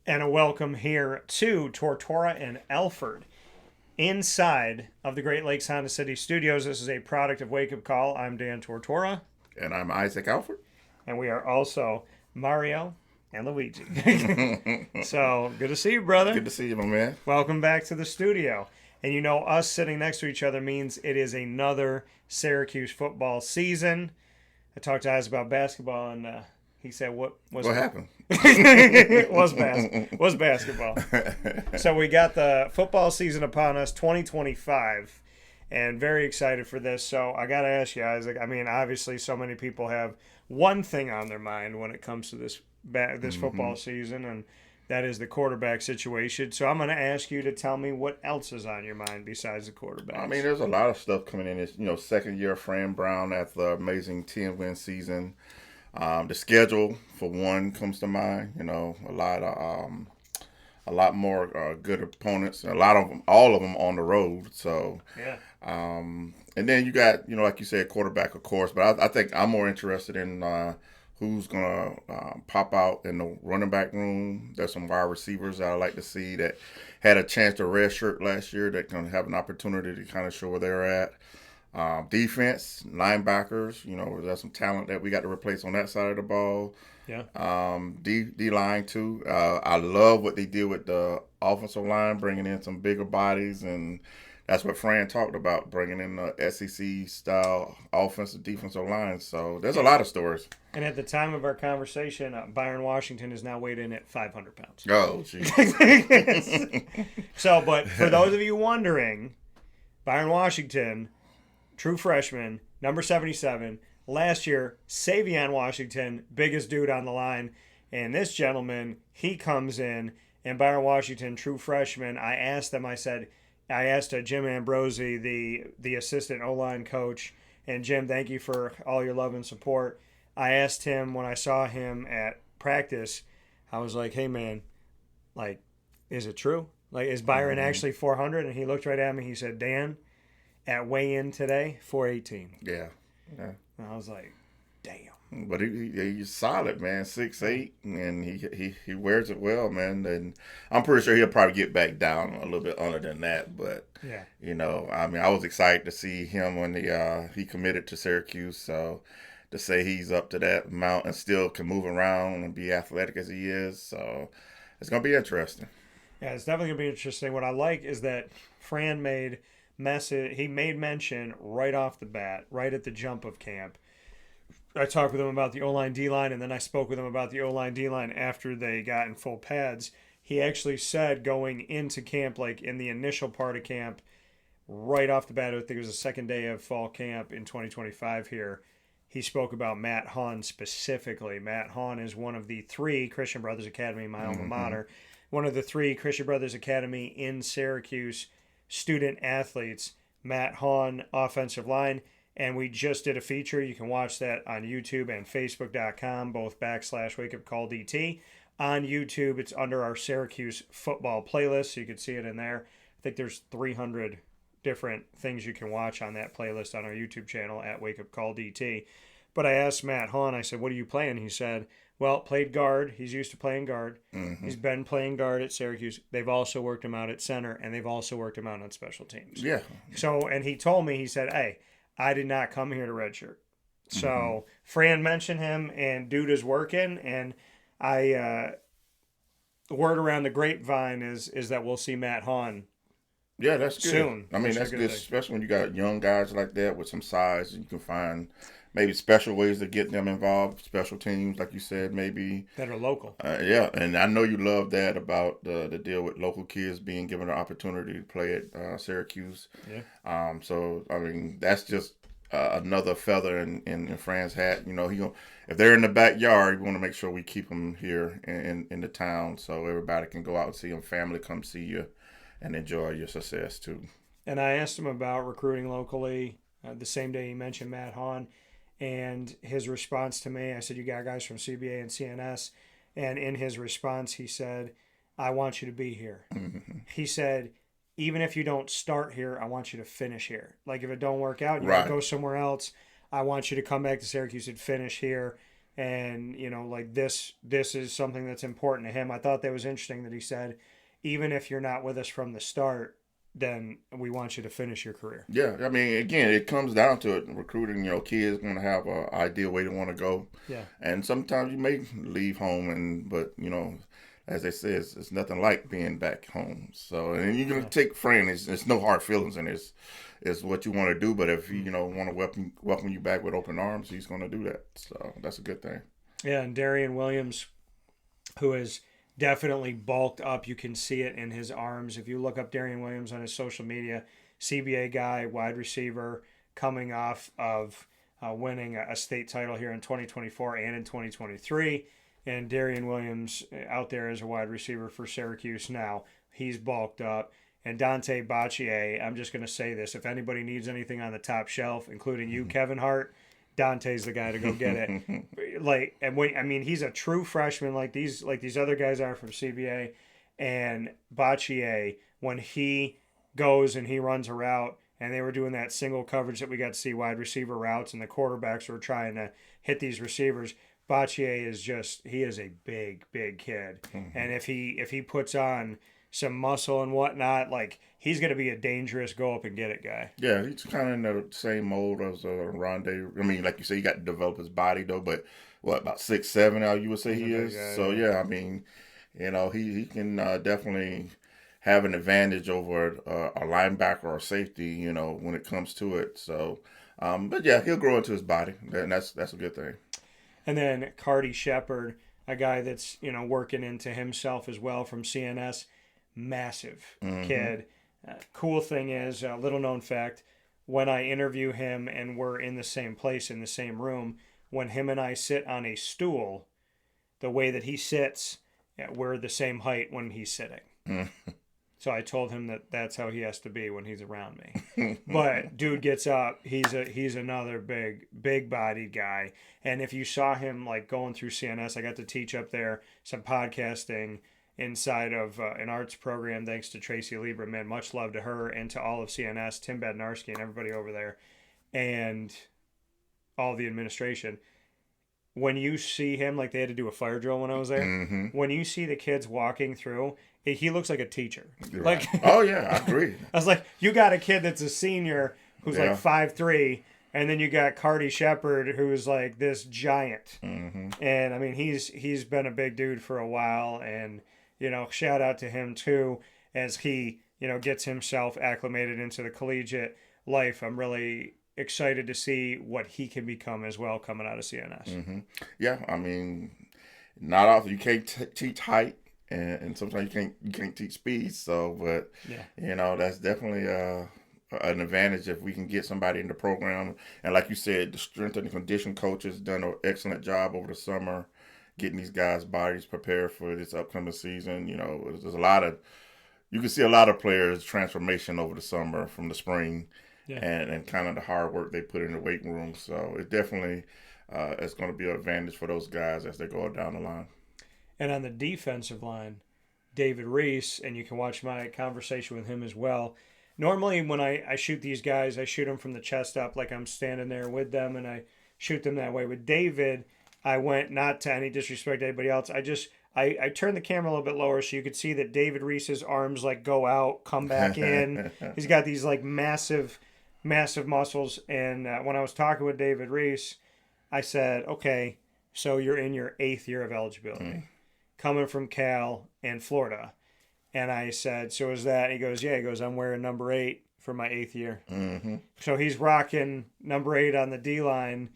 And a welcome here to Tortora and Alford inside of the Great Lakes Honda City Studios. This is a product of WakeUpCall. I'm Dan Tortora. And I'm Isaac Alford. And we are also Mario and Luigi. So, good to see you, brother. Good to see you, my man. Welcome back to the studio. And you know, us sitting next to each other means it is another Syracuse football season. I talked to Isaac about basketball, and he said, "What happened?" It was basketball. So we got the football season upon us, 2025, and very excited for this. So I got to ask you, Isaac. I mean, obviously, so many people have one thing on their mind when it comes to this football season, and that is the quarterback situation. So I'm going to ask you to tell me what else is on your mind besides the quarterback. I mean, there's a lot of stuff coming in. It's, second year Fran Brown after the amazing 10-win season. The schedule, for one, comes to mind. A lot more good opponents, and all of them on the road. So, yeah. And then you got, like you said, quarterback, of course. But I think I'm more interested in who's gonna pop out in the running back room. There's some wide receivers that I like to see that had a chance to redshirt last year that can have an opportunity to kind of show where they're at. Defense, linebackers, there's some talent that we got to replace on that side of the ball. Yeah. D-line, too. I love what they did with the offensive line, bringing in some bigger bodies, and that's what Fran talked about, bringing in the SEC-style offensive, defensive line. So there's a lot of stories. And at the time of our conversation, Byron Washington is now weighed in at 500 pounds. Oh, geez. So, but for those of you wondering, Byron Washington, true freshman, number 77. Last year, Savion Washington, biggest dude on the line. And this gentleman, he comes in, and Byron Washington, true freshman, I asked Jim Ambrosi, the assistant O-line coach, and Jim, thank you for all your love and support. I asked him when I saw him at practice, I was like, hey, man, like, is it true? Like, is Byron actually 400? And he looked right at me. He said, Dan, at weigh-in today, 418. Yeah. And I was like, damn. But he's solid, man. 6'8", and he wears it well, man. And I'm pretty sure he'll probably get back down a little bit under than that. But yeah, I was excited to see him when he committed to Syracuse. So to say he's up to that amount and still can move around and be athletic as he is, so it's gonna be interesting. Yeah, it's definitely gonna be interesting. What I like is that Fran made mention right off the bat, right at the jump of camp. I talked with him about the O-line, D-line, and then I spoke with him about the O-line, D-line after they got in full pads. He actually said going into camp, like in the initial part of camp, right off the bat, I think it was the second day of fall camp in 2025 here, he spoke about Matt Hahn specifically. Matt Hahn is one of the three Christian Brothers Academy, my alma mater, one of the three Christian Brothers Academy in Syracuse student athletes. Matt Hahn, offensive line. And we just did a feature. You can watch that on YouTube and Facebook.com, both /WakeUpCallDT. On YouTube, it's under our Syracuse football playlist, so you can see it in there. I think there's 300 different things you can watch on that playlist on our YouTube channel at WakeUpCallDT. But I asked Matt Hahn, I said, what are you playing? He said, well, played guard. He's used to playing guard. He's been playing guard at Syracuse. They've also worked him out at center, and they've also worked him out on special teams. Yeah. So, and he told me, he said, hey, I did not come here to redshirt. So Fran mentioned him, and dude is working, and the word around the grapevine is that we'll see Matt Hahn. Yeah, that's good. Soon. I mean, that's good, especially when you got young guys like that with some size. You can find maybe special ways to get them involved, special teams, like you said, maybe. That are local. Yeah, and I know you love that about the deal with local kids being given an opportunity to play at Syracuse. Yeah. So, I mean, that's just another feather in Fran's hat. If they're in the backyard, we want to make sure we keep them here in the town so everybody can go out and see them, family come see you and enjoy your success too. And I asked him about recruiting locally the same day he mentioned Matt Hahn, and his response to me, I said, you got guys from CBA and CNS, and in his response he said, I want you to be here. He said, even if you don't start here, I want you to finish here. Like if it don't work out, you gotta go somewhere else. I want you to come back to Syracuse and finish here. And, like this is something that's important to him. I thought that was interesting that he said, even if you're not with us from the start, then we want you to finish your career. Yeah, I mean, again, it comes down to it. Recruiting, kids going to have an ideal way they want to go. Yeah. And sometimes you may leave home, but, as they say, it's nothing like being back home. So, and you're going to take friend. It's no hard feelings, and it's what you want to do. But if he, want to welcome you back with open arms, he's going to do that. So that's a good thing. Yeah, and Darian Williams, who has definitely bulked up. You can see it in his arms. If you look up Darian Williams on his social media, CBA guy, wide receiver, coming off of winning a state title here in 2024 and in 2023. And Darian Williams out there as a wide receiver for Syracuse now. He's bulked up. And Dante Baccier, I'm just going to say this. If anybody needs anything on the top shelf, including you, Kevin Hart, Dante's the guy to go get it. He's a true freshman like these other guys are from CBA. And Baccier, when he goes and he runs a route, and they were doing that single coverage that we got to see, wide receiver routes, and the quarterbacks were trying to hit these receivers, Baccier he is a big, big kid. Mm-hmm. And if he puts on some muscle and whatnot, he's going to be a dangerous go up and get it guy. Yeah, he's kind of in the same mold as Rondé. I mean, like you say, he got to develop his body though. But about 6'7" now you would say he is. So yeah, I mean, he can definitely have an advantage over a linebacker or a safety. When it comes to it. So, but yeah, he'll grow into his body, and that's a good thing. And then Carty Shepard, a guy that's working into himself as well from CNS. Massive kid. Cool thing is, little known fact, when I interview him and we're in the same place, in the same room, when him and I sit on a stool, the way that he sits, we're the same height when he's sitting. So I told him that that's how he has to be when he's around me. But dude gets up. He's another big bodied guy. And if you saw him going through CNS, I got to teach up there some podcasting inside of an arts program, thanks to Tracy Lieberman. Much love to her and to all of CNS, Tim Bednarski and everybody over there, and all the administration. When you see him, they had to do a fire drill when I was there. Mm-hmm. When you see the kids walking through, he looks like a teacher. Right. Oh yeah, I agree. I was like, you got a kid that's a senior who's 5'3", and then you got Carty Shepard who's this giant. Mm-hmm. And I mean, he's been a big dude for a while, and shout out to him too as he gets himself acclimated into the collegiate life. I'm really excited to see what he can become as well coming out of CNS. Mm-hmm. Yeah, I mean, not often you can't teach height, and sometimes you can't teach speed. So, but that's definitely an advantage if we can get somebody in the program. And like you said, the strength and condition coaches done an excellent job over the summer, getting these guys' bodies prepared for this upcoming season. There's you can see a lot of players' transformation over the summer from the spring. Yeah. And kind of the hard work they put in the weight room. So it definitely is going to be an advantage for those guys as they go down the line. And on the defensive line, David Reese, and you can watch my conversation with him as well. Normally when I shoot these guys, I shoot them from the chest up like I'm standing there with them, and I shoot them that way. With David, I went, not to any disrespect to anybody else, I turned the camera a little bit lower so you could see that David Reese's arms go out, come back in. He's got these massive muscles. And when I was talking with David Reese, I said, okay, so you're in your 8th year of eligibility, coming from Cal and Florida. And I said, so is that? He goes, yeah. He goes, I'm wearing number 8 for my 8th year. Mm-hmm. So he's rocking number 8 on the D-line.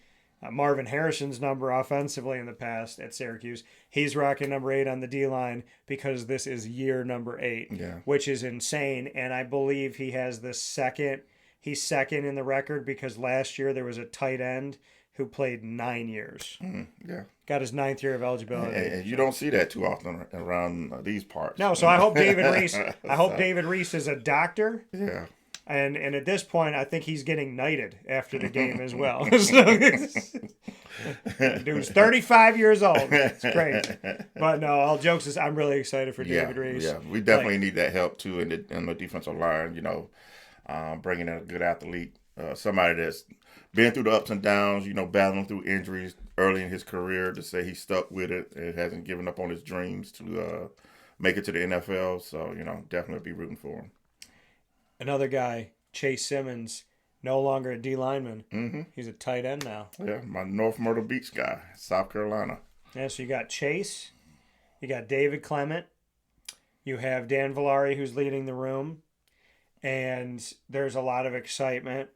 Marvin Harrison's number offensively in the past at Syracuse. He's rocking number 8 on the D-line because this is year number 8, which is insane. And I believe he has he's second in the record because last year there was a tight end who played 9 years. Got his 9th year of eligibility. And you don't see that too often around these parts. No, so I hope David Reese is a doctor. Yeah. And at this point, I think he's getting knighted after the game as well. Dude's 35 years old. It's great. But no, all jokes aside, I'm really excited for David Reese. Yeah, we definitely need that help too in the defensive line. Bringing in a good athlete, somebody that's been through the ups and downs. Battling through injuries early in his career to say he stuck with it and hasn't given up on his dreams to make it to the NFL. So, definitely be rooting for him. Another guy, Chase Simmons, no longer a D lineman. Mm-hmm. He's a tight end now. Yeah, my North Myrtle Beach guy, South Carolina. Yeah, so you got Chase, you got David Clement, you have Dan Villari who's leading the room, and there's a lot of excitement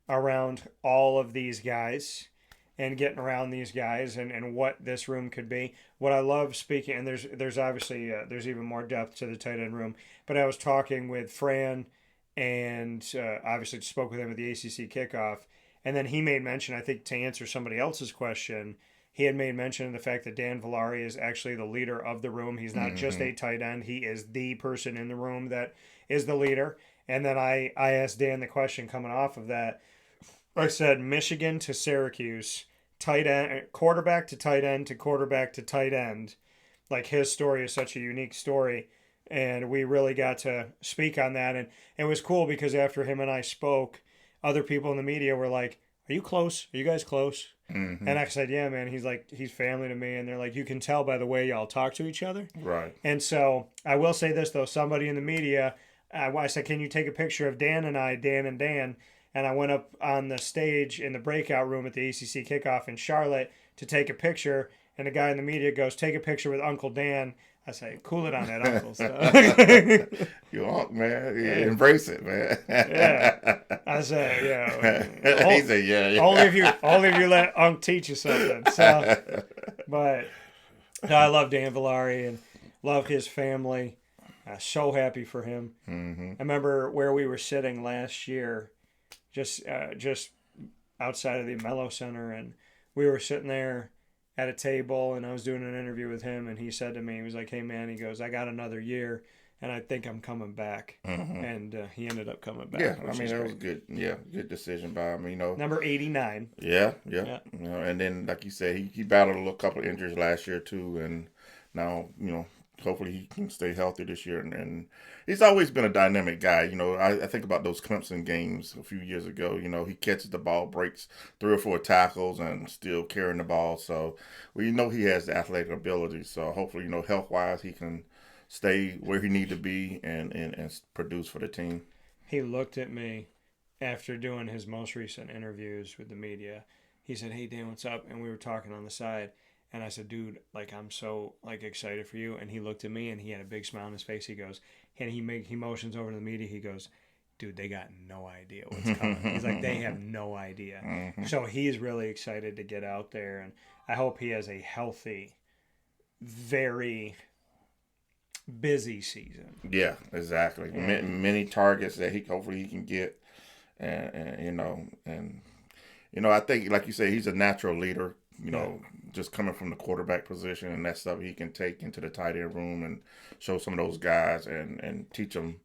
around all of these guys and getting around these guys and what this room could be. What I love speaking, and there's obviously there's even more depth to the tight end room, but I was talking with Fran and obviously spoke with him at the ACC kickoff, and then he made mention, I think to answer somebody else's question, he had made mention of the fact that Dan Villari is actually the leader of the room. He's not just a tight end. He is the person in the room that is the leader. And then I asked Dan the question coming off of that. I said, Michigan to Syracuse, tight end, quarterback to tight end to quarterback to tight end. Like, his story is such a unique story. And we really got to speak on that. And it was cool because after him and I spoke, other people in the media were like, are you close? Are you guys close? Mm-hmm. And I said, yeah, man. He's family to me. And they're like, you can tell by the way y'all talk to each other. Right. And so I will say this, though. Somebody in the media, I said, can you take a picture of Dan and I, Dan and Dan? And I went up on the stage in the breakout room at the ACC kickoff in Charlotte to take a picture. And the guy in the media goes, take a picture with Uncle Dan. I say, cool it on that uncle stuff. You uncle, man. Yeah, embrace it, man. Yeah. I say, yeah. He said, yeah. Only if you let Unc teach you something. So, but no, I love Dan Villari and love his family. So happy for him. Mm-hmm. I remember where we were sitting last year, just outside of the Mello Center, and we were sitting there at a table, and I was doing an interview with him, and he said to me, he was like, hey, man, he goes, I got another year, and I think I'm coming back. Mm-hmm. And he ended up coming back. Yeah, I mean, that was good. Yeah, good decision by him, Number 89. Yeah. And then, like you said, he battled a couple of injuries last year, too, and now, hopefully he can stay healthy this year. And he's always been a dynamic guy. I think about those Clemson games a few years ago. He catches the ball, breaks 3 or 4 tackles, and still carrying the ball. So, he has the athletic ability. So, hopefully, health-wise, he can stay where he need to be and produce for the team. He looked at me after doing his most recent interviews with the media. He said, hey, Dan, what's up? And we were talking on the side. And I said, dude, I'm so excited for you. And he looked at me and he had a big smile on his face. He goes, and he motions over to the media. He goes, dude, they got no idea what's coming. He's like, they have no idea. Mm-hmm. So he's really excited to get out there. And I hope he has a healthy, very busy season. Yeah, exactly. Many targets that hopefully he can get. And I think, like you say, he's a natural leader. Just coming from the quarterback position and that stuff he can take into the tight end room and show some of those guys and teach them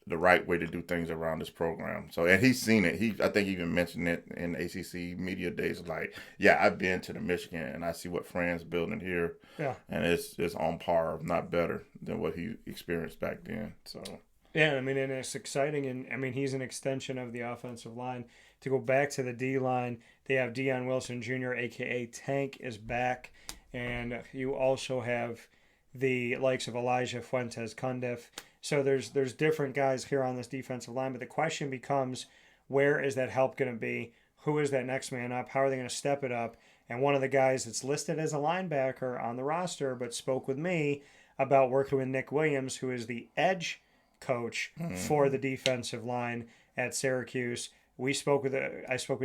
the right way to do things around this program. So, and he's seen it. I think he even mentioned it in ACC media days. Like, yeah, I've been to the Michigan and I see what Fran's building here. Yeah. And it's on par, if not better, than what he experienced back then. So. Yeah, I mean, and it's exciting. And, I mean, he's an extension of the offensive line. To go back to the D-line, they have Deion Wilson Jr., a.k.a. Tank, is back. And you also have the likes of Elijah Fuentes-Cundiff. So there's different guys here on this defensive line. But the question becomes, where is that help going to be? Who is that next man up? How are they going to step it up? And one of the guys that's listed as a linebacker on the roster but spoke with me about working with Nick Williams, who is the edge coach for the defensive line at Syracuse. I spoke with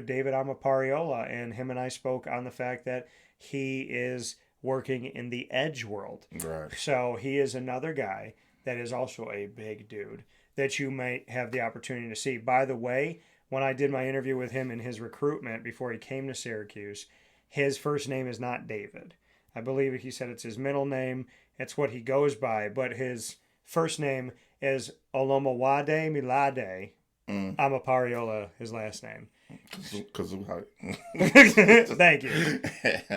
David Amapariola, and him and I spoke on the fact that he is working in the edge world. Right. So he is another guy that is also a big dude that you might have the opportunity to see. By the way, when I did my interview with him in his recruitment before he came to Syracuse, his first name is not David. I believe he said it's his middle name. It's what he goes by, but his first name is Olomowade Milade. Amapariola, his last name. Kazoo hype. Thank you.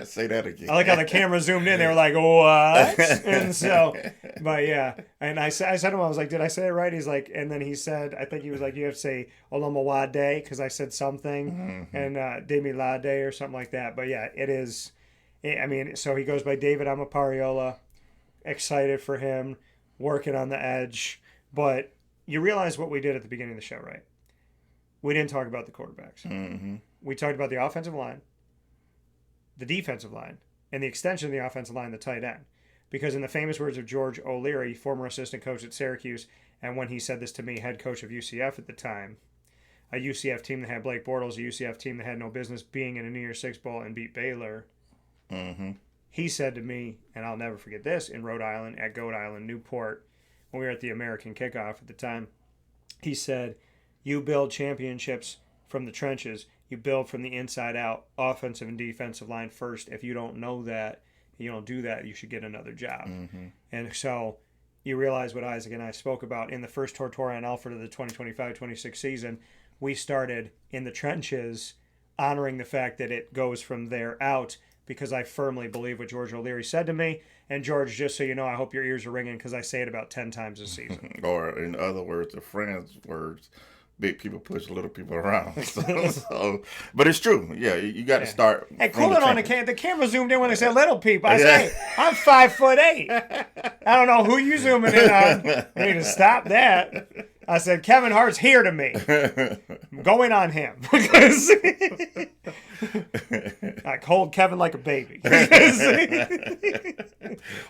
Say that again. I like how the camera zoomed in. They were like, what? And so, but yeah. And I said to him, I was like, did I say it right? He's like, and then he said, I think he was like, you have to say Olomawade because I said something. And Demilade or something like that. But yeah, it is. I mean, so he goes by David Amapariola. Excited for him. Working on the edge. But you realize what we did at the beginning of the show, right? We didn't talk about the quarterbacks. We talked about the offensive line, the defensive line, and the extension of the offensive line, the tight end. Because in the famous words of George O'Leary, former assistant coach at Syracuse, and when he said this to me, head coach of UCF at the time, a UCF team that had Blake Bortles, a UCF team that had no business being in a New Year's Six Bowl and beat Baylor. He said to me, and I'll never forget this, in Rhode Island, at Goat Island, Newport, when we were at the American Kickoff at the time, he said, you build championships from the trenches. You build from the inside out, offensive and defensive line first. If you don't know that, you don't do that, you should get another job. And so you realize what Isaac and I spoke about in the first Tortora and Alford of the 2025-26 season. We started in the trenches, honoring the fact that it goes from there out, because I firmly believe what George O'Leary said to me. And George, just so you know, I hope your ears are ringing because I say it about 10 times a season. Or in other words, the friends' words, big people push little people around. So, but it's true. Yeah, you got to start. Hey, cool it on the camera zoomed in when they said little people. I say, I'm 5'8". I don't know who you zooming in on. You need to stop that. I said, Kevin Hart's here to me. I'm going on him. Because I hold Kevin like a baby.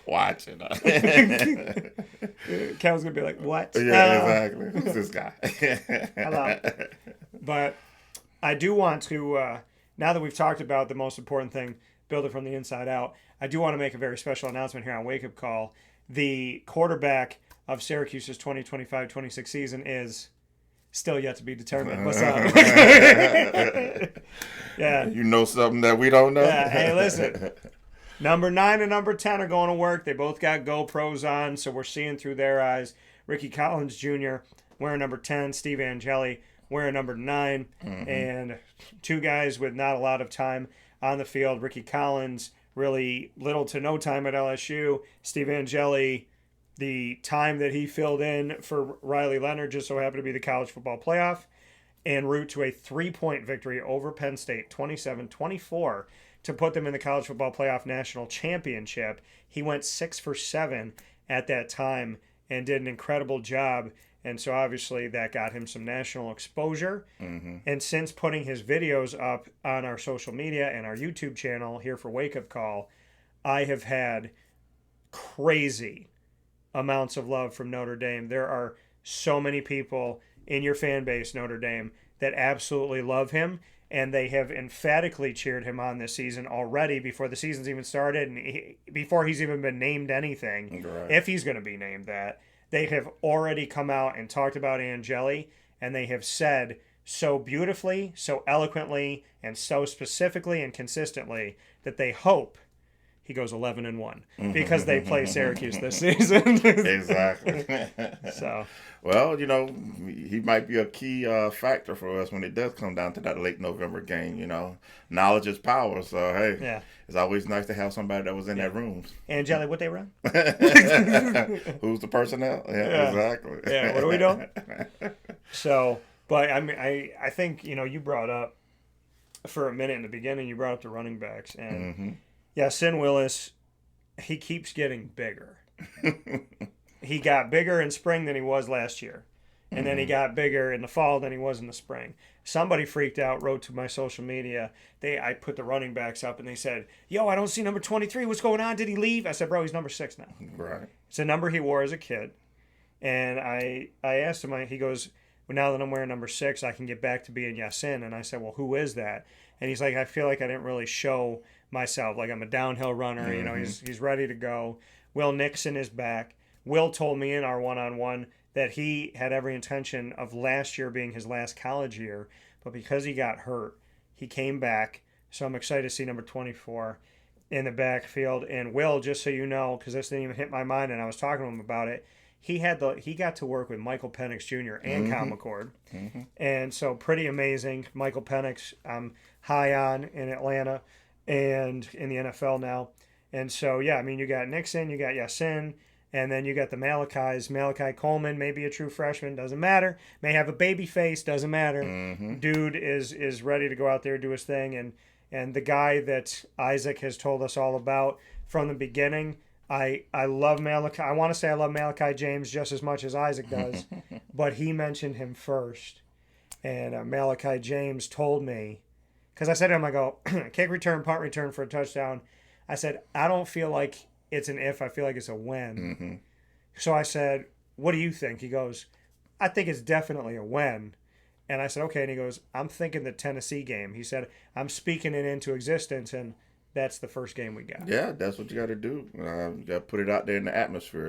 Watch it. Kevin's going to be like, what? Yeah, exactly. Who's this guy? Hello. But I do want to, now that we've talked about the most important thing, build it from the inside out, I do want to make a very special announcement here on Wake Up Call. The quarterback of Syracuse's 2025-26 season is still yet to be determined. What's up? Yeah. You know something that we don't know? Yeah. Hey, listen. Number 9 and number 10 are going to work. They both got GoPros on, so we're seeing through their eyes. Ricky Collins Jr. wearing number 10. Steve Angeli wearing number 9. And two guys with not a lot of time on the field. Ricky Collins, really little to no time at LSU. Steve Angeli, the time that he filled in for Riley Leonard just so happened to be the college football playoff, en route to a 3-point victory over Penn State, 27-24, to put them in the college football playoff national championship. He went 6 for 7 at that time and did an incredible job. And so obviously that got him some national exposure. And since putting his videos up on our social media and our YouTube channel here for Wake Up Call, I have had crazy amounts of love from Notre Dame. There are so many people in your fan base, Notre Dame, that absolutely love him, and they have emphatically cheered him on this season already before the season's even started and before he's even been named anything. Right. If he's going to be named that, they have already come out and talked about Angeli, and they have said so beautifully, so eloquently, and so specifically and consistently that they hope he goes 11-1 because they play Syracuse this season. Exactly. So, well, you know, he might be a key factor for us when it does come down to that late November game. You know, knowledge is power. So hey, it's always nice to have somebody that was in that room. Angeli, what they run? Who's the personnel? Yeah, exactly. Yeah, what are we doing? So, but I mean, I think you brought up for a minute in the beginning. You brought up the running backs and. Yeah, Sin Willis, he keeps getting bigger. He got bigger in spring than he was last year. And then he got bigger in the fall than he was in the spring. Somebody freaked out, wrote to my social media. I put the running backs up, and they said, yo, I don't see number 23. What's going on? Did he leave? I said, bro, he's number 6 now. Right. It's a number he wore as a kid. And I asked him, he goes, well, now that I'm wearing number 6, I can get back to being Yasin. And I said, well, who is that? And he's like, I feel like I didn't really show myself. Like I'm a downhill runner. He's ready to go. Will Nixon is back. Will told me in our one-on-one that he had every intention of last year being his last college year, but because he got hurt, he came back. So I'm excited to see number 24 in the backfield. And Will, just so you know, because this didn't even hit my mind and I was talking to him about it, he got to work with Michael Penix Jr. and Kyle McCord. And so pretty amazing. Michael Penix, I'm high on in Atlanta and in the NFL now. And so, yeah, I mean, you got Nixon, you got Yasin, and then you got the Malakis. Malachi Coleman may be a true freshman, doesn't matter. May have a baby face, doesn't matter. Dude is ready to go out there, do his thing. And the guy that Isaac has told us all about from the beginning, I love Malachi. I want to say I love Malachi James just as much as Isaac does, but he mentioned him first. And Malachi James told me, because I said to him, I go, kick return, punt return for a touchdown. I said, I don't feel like it's an if, I feel like it's a when. So I said, what do you think? He goes, I think it's definitely a when. And I said, okay. And he goes, I'm thinking the Tennessee game. He said, I'm speaking it into existence, and that's the first game we got. Yeah, that's what you got to do. You got to put it out there in the atmosphere,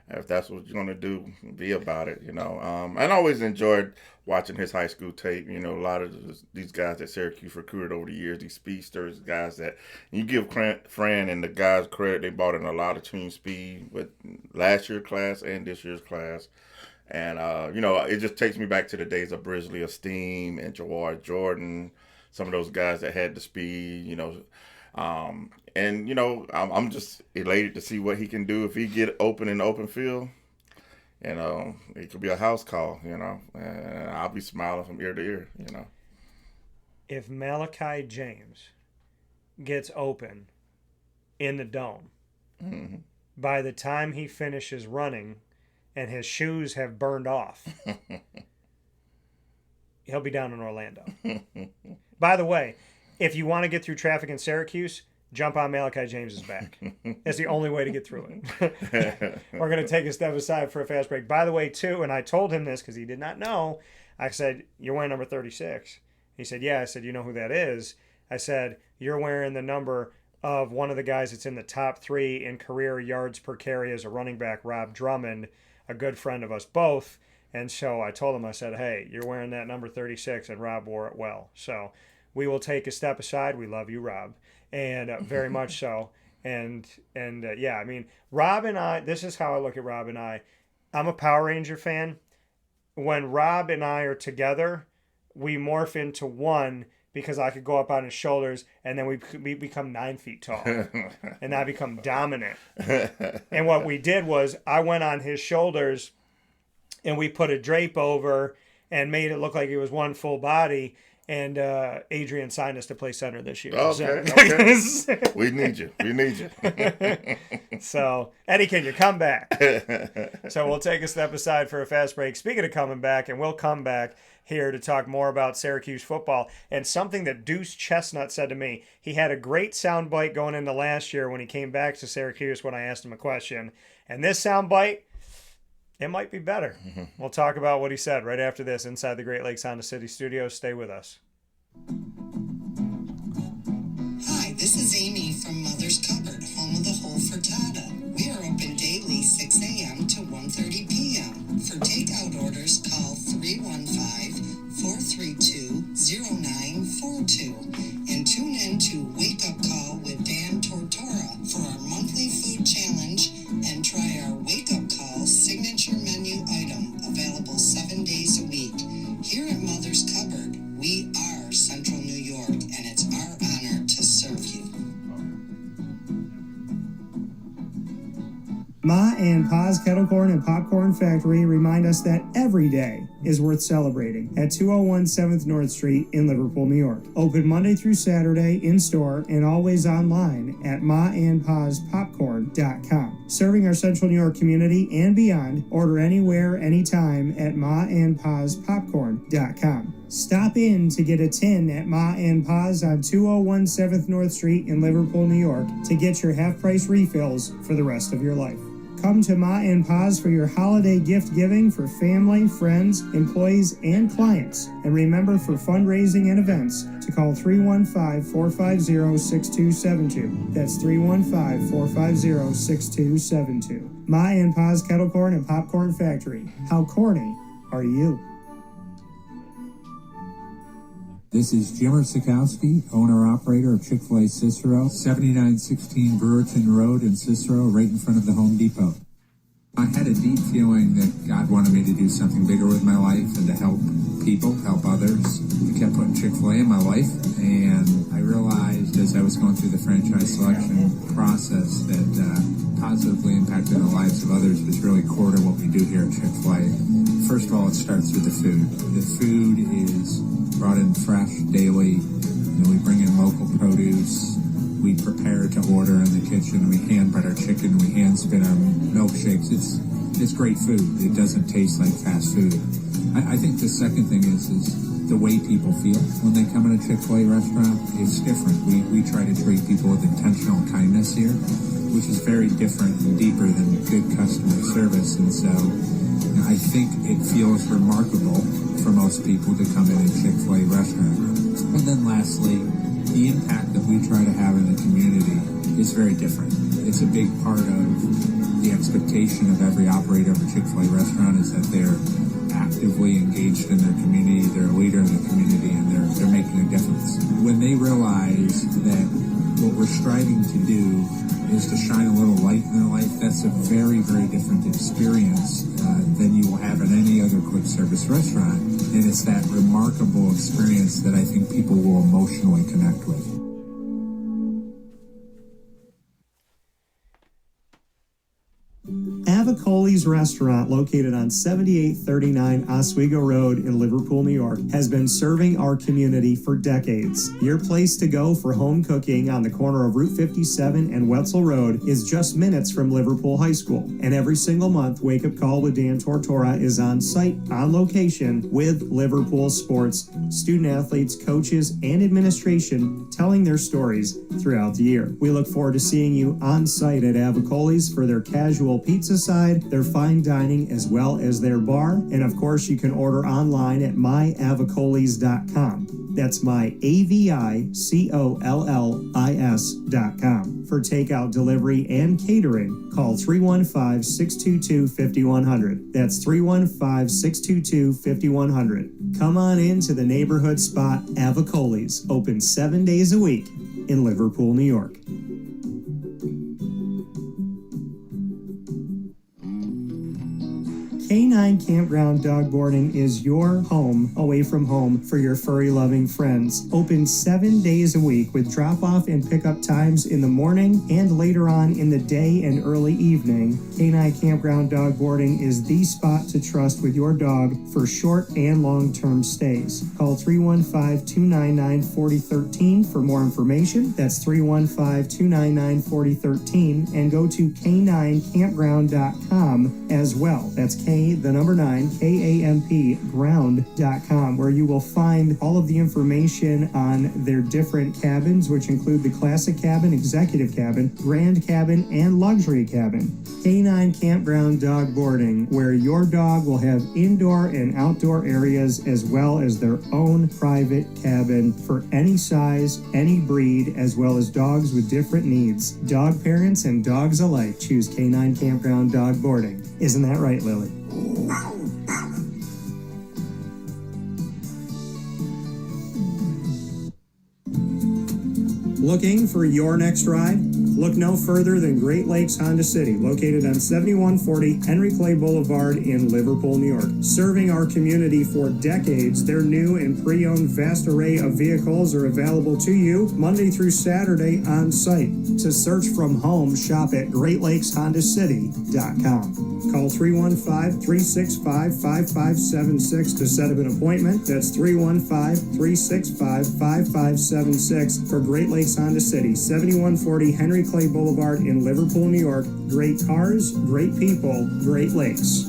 If that's what you're going to do, be about it, I always enjoyed watching his high school tape. A lot of these guys that Syracuse recruited over the years, these speedsters, guys that you give Fran and the guys credit. They brought in a lot of team speed with last year's class and this year's class. And, it just takes me back to the days of Brisley Esteem and Jawad Jordan, some of those guys that had the speed, I'm just elated to see what he can do if he get open in the open field. It could be a house call, and I'll be smiling from ear to ear, If Malachi James gets open in the dome, by the time he finishes running and his shoes have burned off, he'll be down in Orlando. By the way, if you want to get through traffic in Syracuse, jump on Malachi James's back. That's the only way to get through it. We're going to take a step aside for a fast break. By the way, too, and I told him this because he did not know, I said, you're wearing number 36. He said, yeah. I said, you know who that is? I said, you're wearing the number of one of the guys that's in the top 3 in career yards per carry as a running back, Rob Drummond, a good friend of us both. And so I told him, I said, hey, you're wearing that number 36, and Rob wore it well. So we will take a step aside. We love you, Rob, and very much so. And yeah, I mean, Rob and I, this is how I look at Rob and I. I'm a Power Ranger fan. When Rob and I are together, we morph into one because I could go up on his shoulders, and then we become 9 feet tall, and I become dominant. And what we did was I went on his shoulders, and we put a drape over and made it look like it was one full body. And Adrian signed us to play center this year. Okay. We need you. So, Eddie, can you come back? So we'll take a step aside for a fast break. Speaking of coming back, and we'll come back here to talk more about Syracuse football. And something that Deuce Chestnut said to me, he had a great soundbite going into last year when he came back to Syracuse when I asked him a question. And this soundbite, it might be better. We'll talk about what he said right after this inside the Great Lakes Honda City Studios. Stay with us. Hi, this is Amy from Mother's Cupboard, home of the whole frittata. We are open daily 6 a.m. to 1:30 p.m. For takeout orders, call 315-432-0942 and tune in to Wake Up Call with Dan Tortora for our monthly food challenge and try our Wake Up Call signature menu item available 7 days a week. Here at Mother's Cupboard, we are Central New York, and it's our honor to serve you. Ma and Pa's Kettle Corn and Popcorn Factory remind us that every day is worth celebrating at 201 7th North Street in Liverpool, New York. Open Monday through Saturday in-store and always online at maandpaspopcorn.com. Serving our Central New York community and beyond, order anywhere, anytime at maandpaspopcorn.com. Stop in to get a tin at Ma and Pa's on 201 7th North Street in Liverpool, New York to get your half-price refills for the rest of your life. Come to Ma and Pa's for your holiday gift giving for family, friends, employees, and clients. And remember, for fundraising and events, to call 315-450-6272. That's 315-450-6272. Ma and Pa's Kettle Corn and Popcorn Factory. How corny are you? This is Jimmer Sikowski, owner-operator of Chick-fil-A Cicero, 7916 Brewerton Road in Cicero, right in front of the Home Depot. I had a deep feeling that God wanted me to do something bigger with my life and to help people, help others. He kept putting Chick-fil-A in my life, and I realized as I was going through the franchise selection process that positively impacting the lives of others was really core to what we do here at Chick-fil-A. First of all, it starts with the food. The food is brought in fresh daily. We bring in local produce. We prepare to order in the kitchen. We hand bread our chicken. We hand spin our milkshakes. It's great food. It doesn't taste like fast food. I think the second thing is the way people feel when they come in a Chick-fil-A restaurant. It's different. We try to treat people with intentional kindness here, which is very different and deeper than good customer service. And so I think it feels remarkable for most people to come in a Chick-fil-A restaurant. And then lastly, the impact that we try to have in the community is very different. It's a big part of the expectation of every operator of a Chick-fil-A restaurant is that they're actively engaged in their community, they're a leader in the community, and they're making a difference. When they realize that what we're striving to do is to shine a little light in their life, that's a very, very different experience than you will have in any other quick service restaurant. And it's that remarkable experience that I think people will emotionally connect with. Avicoli's restaurant, located on 7839 Oswego Road in Liverpool, New York, has been serving our community for decades. Your place to go for home cooking on the corner of Route 57 and Wetzel Road is just minutes from Liverpool High School. And every single month, Wake Up Call with Dan Tortora is on site, on location, with Liverpool sports, student athletes, coaches, and administration telling their stories throughout the year. We look forward to seeing you on site at Avicoli's for their casual pizza side, their fine dining, as well as their bar. And of course, you can order online at myavicolis.com. That's myavicollis.com. For takeout, delivery, and catering, call 315-622-5100. That's 315-622-5100. Come on into the neighborhood spot Avicoli's, open 7 days a week in Liverpool, New York. K9 Campground Dog Boarding is your home away from home for your furry-loving friends. Open 7 days a week with drop-off and pickup times in the morning and later on in the day and early evening. K9 Campground Dog Boarding is the spot to trust with your dog for short and long-term stays. Call 315-299-4013 for more information. That's 315-299-4013, and go to k9campground.com as well. That's K9, ground.com, where you will find all of the information on their different cabins, which include the classic cabin, executive cabin, grand cabin, and luxury cabin. K9 Campground Dog Boarding, where your dog will have indoor and outdoor areas as well as their own private cabin for any size, any breed, as well as dogs with different needs. Dog parents and dogs alike choose K9 Campground Dog Boarding. Isn't that right, Lily? Looking for your next ride? Look no further than Great Lakes Honda City, located on 7140 Henry Clay Boulevard in Liverpool, New York. Serving our community for decades, their new and pre-owned vast array of vehicles are available to you Monday through Saturday on site. To search from home, shop at GreatLakesHondaCity.com. Call 315-365-5576 to set up an appointment. That's 315-365-5576 for Great Lakes Honda City, 7140 Henry Clay Boulevard in Liverpool, New York. Great cars, great people, Great Lakes.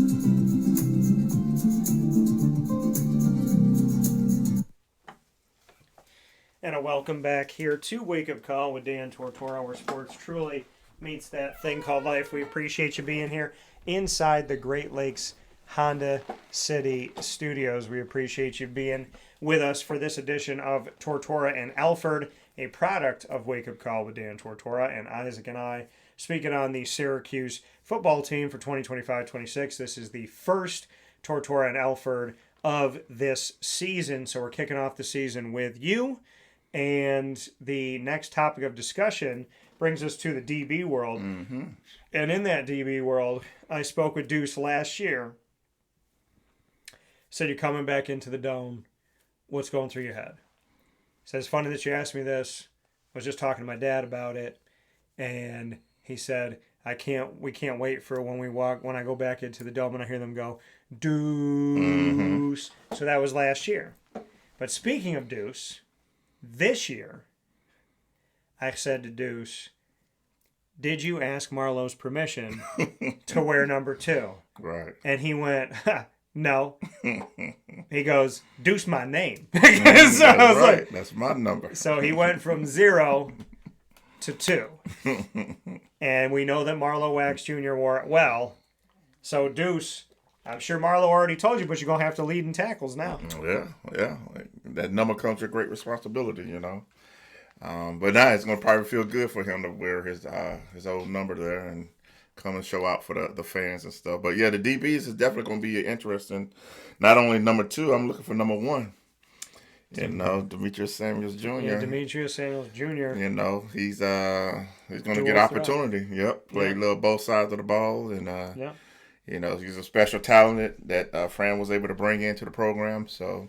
And a welcome back here to Wake Up Call with Dan Tortora, where sports truly meets that thing called life. We appreciate you being here inside the Great Lakes Honda City studios. We appreciate you being with us for this edition of Tortora and Alford, a product of Wake Up Call with Dan Tortora and Isaac and I, speaking on the Syracuse football team for 2025-26. This is the first Tortora and Alford of this season, so we're kicking off the season with you. And the next topic of discussion brings us to the DB world. Mm-hmm. And in that DB world, I spoke with Deuce last year. Said, you're coming back into the Dome. What's going through your head? He said, it's funny that you asked me this. I was just talking to my dad about it. And he said, we can't wait for when I go back into the Dome and I hear them go, Deuce. Mm-hmm. So that was last year. But speaking of Deuce, this year, I said to Deuce, did you ask Marlowe's permission to wear number 2? Right. And he went, no. He goes, Deuce my name. So That's I was right. like, That's my number. So he went from 0 to 2. And we know that Marlowe Wax Jr. wore it well. So Deuce, I'm sure Marlowe already told you, but you're going to have to lead in tackles now. Yeah. That number comes with great responsibility, you know. But now it's going to probably feel good for him to wear his old number there and come and show out for the fans and stuff. But yeah, the DBs is definitely going to be interesting. Not only number 2, I'm looking for number 1. You know, Demetrius Samuels Jr. Yeah, Demetrius Samuels Jr. You know, he's going to get opportunity. Yep, play a little both sides of the ball, and you know, he's a special talent that Fran was able to bring into the program. So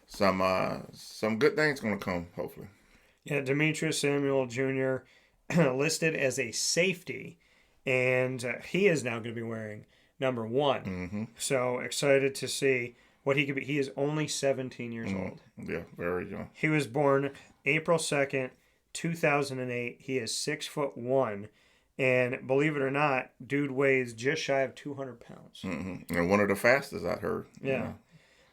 some good things going to come, hopefully. Yeah, Demetrius Samuel Jr. listed as a safety, and he is now going to be wearing number 1. Mm-hmm. So excited to see what he could be. He is only 17 years old. Yeah, very young. He was born April 2nd, 2008. He is 6'1", and believe it or not, dude weighs just shy of 200 pounds. Mm-hmm. And one of the fastest I've heard. Yeah. You know.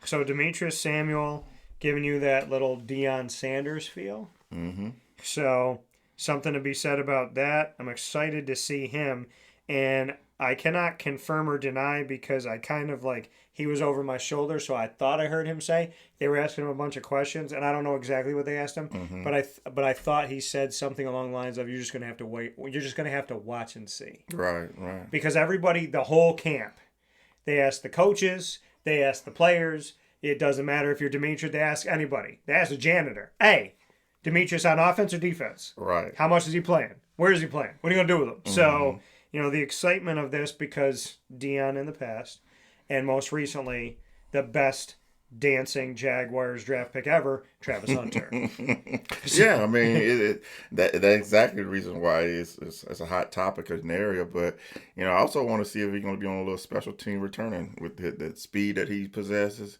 So Demetrius Samuel giving you that little Deion Sanders feel. Mm-hmm. So something to be said about that. I'm excited to see him, and I cannot confirm or deny because I kind of he was over my shoulder, so I thought I heard him say they were asking him a bunch of questions, and I don't know exactly what they asked him, but I thought he said something along the lines of, you're just going to have to wait. You're just going to have to watch and see. Right. Because everybody, the whole camp, they asked the coaches, they asked the players. It doesn't matter if you're Demetrius, they ask anybody. They ask the janitor, hey, Demetrius on offense or defense? Right. How much is he playing? Where is he playing? What are you going to do with him? Mm-hmm. So, you know, the excitement of this because Deion in the past, and most recently, the best dancing Jaguars draft pick ever, Travis Hunter. Yeah, I mean, that's exactly the reason why it's a hot topic in the area. But, you know, I also want to see if he's going to be on a little special team returning with the speed that he possesses.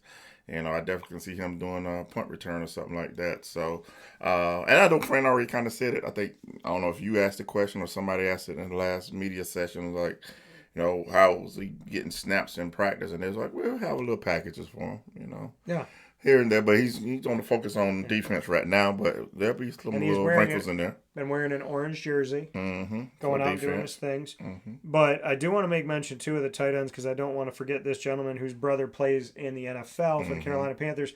You know, I definitely can see him doing a punt return or something like that. So, and I know Fran already kind of said it. I don't know if you asked the question or somebody asked it in the last media session, like, you know, how was he getting snaps in practice? And they was like, we'll have a little packages for him, you know. Yeah. Here and there, but he's going to focus on defense right now, but there'll be some little wrinkles in there. Been wearing an orange jersey, going out doing his things. Mm-hmm. But I do want to make mention, too, of the tight ends because I don't want to forget this gentleman whose brother plays in the NFL for the Carolina Panthers.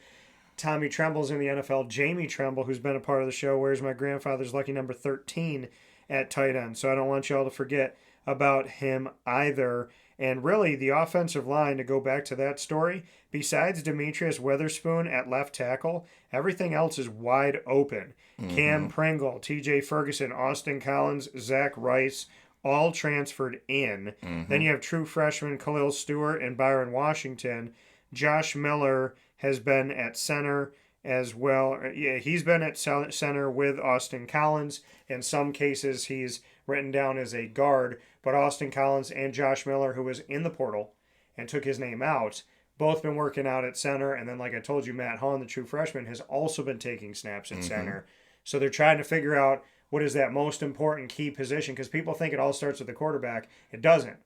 Tommy Tremble's in the NFL. Jamie Tremble, who's been a part of the show, wears my grandfather's lucky number 13 at tight end. So I don't want you all to forget about him either. And really, the offensive line, to go back to that story, besides Demetrius Witherspoon at left tackle, everything else is wide open. Cam Pringle, TJ Ferguson, Austin Collins, Zach Rice, all transferred in. Then you have true freshmen Khalil Stewart and Byron Washington. Josh Miller has been at center as well. Yeah, he's been at center with Austin Collins. In some cases, he's written down as a guard, but Austin Collins and Josh Miller, who was in the portal and took his name out, both been working out at center. And then, like I told you, Matt Hahn, the true freshman, has also been taking snaps at center. So they're trying to figure out what is that most important key position, because people think it all starts with the quarterback. It doesn't.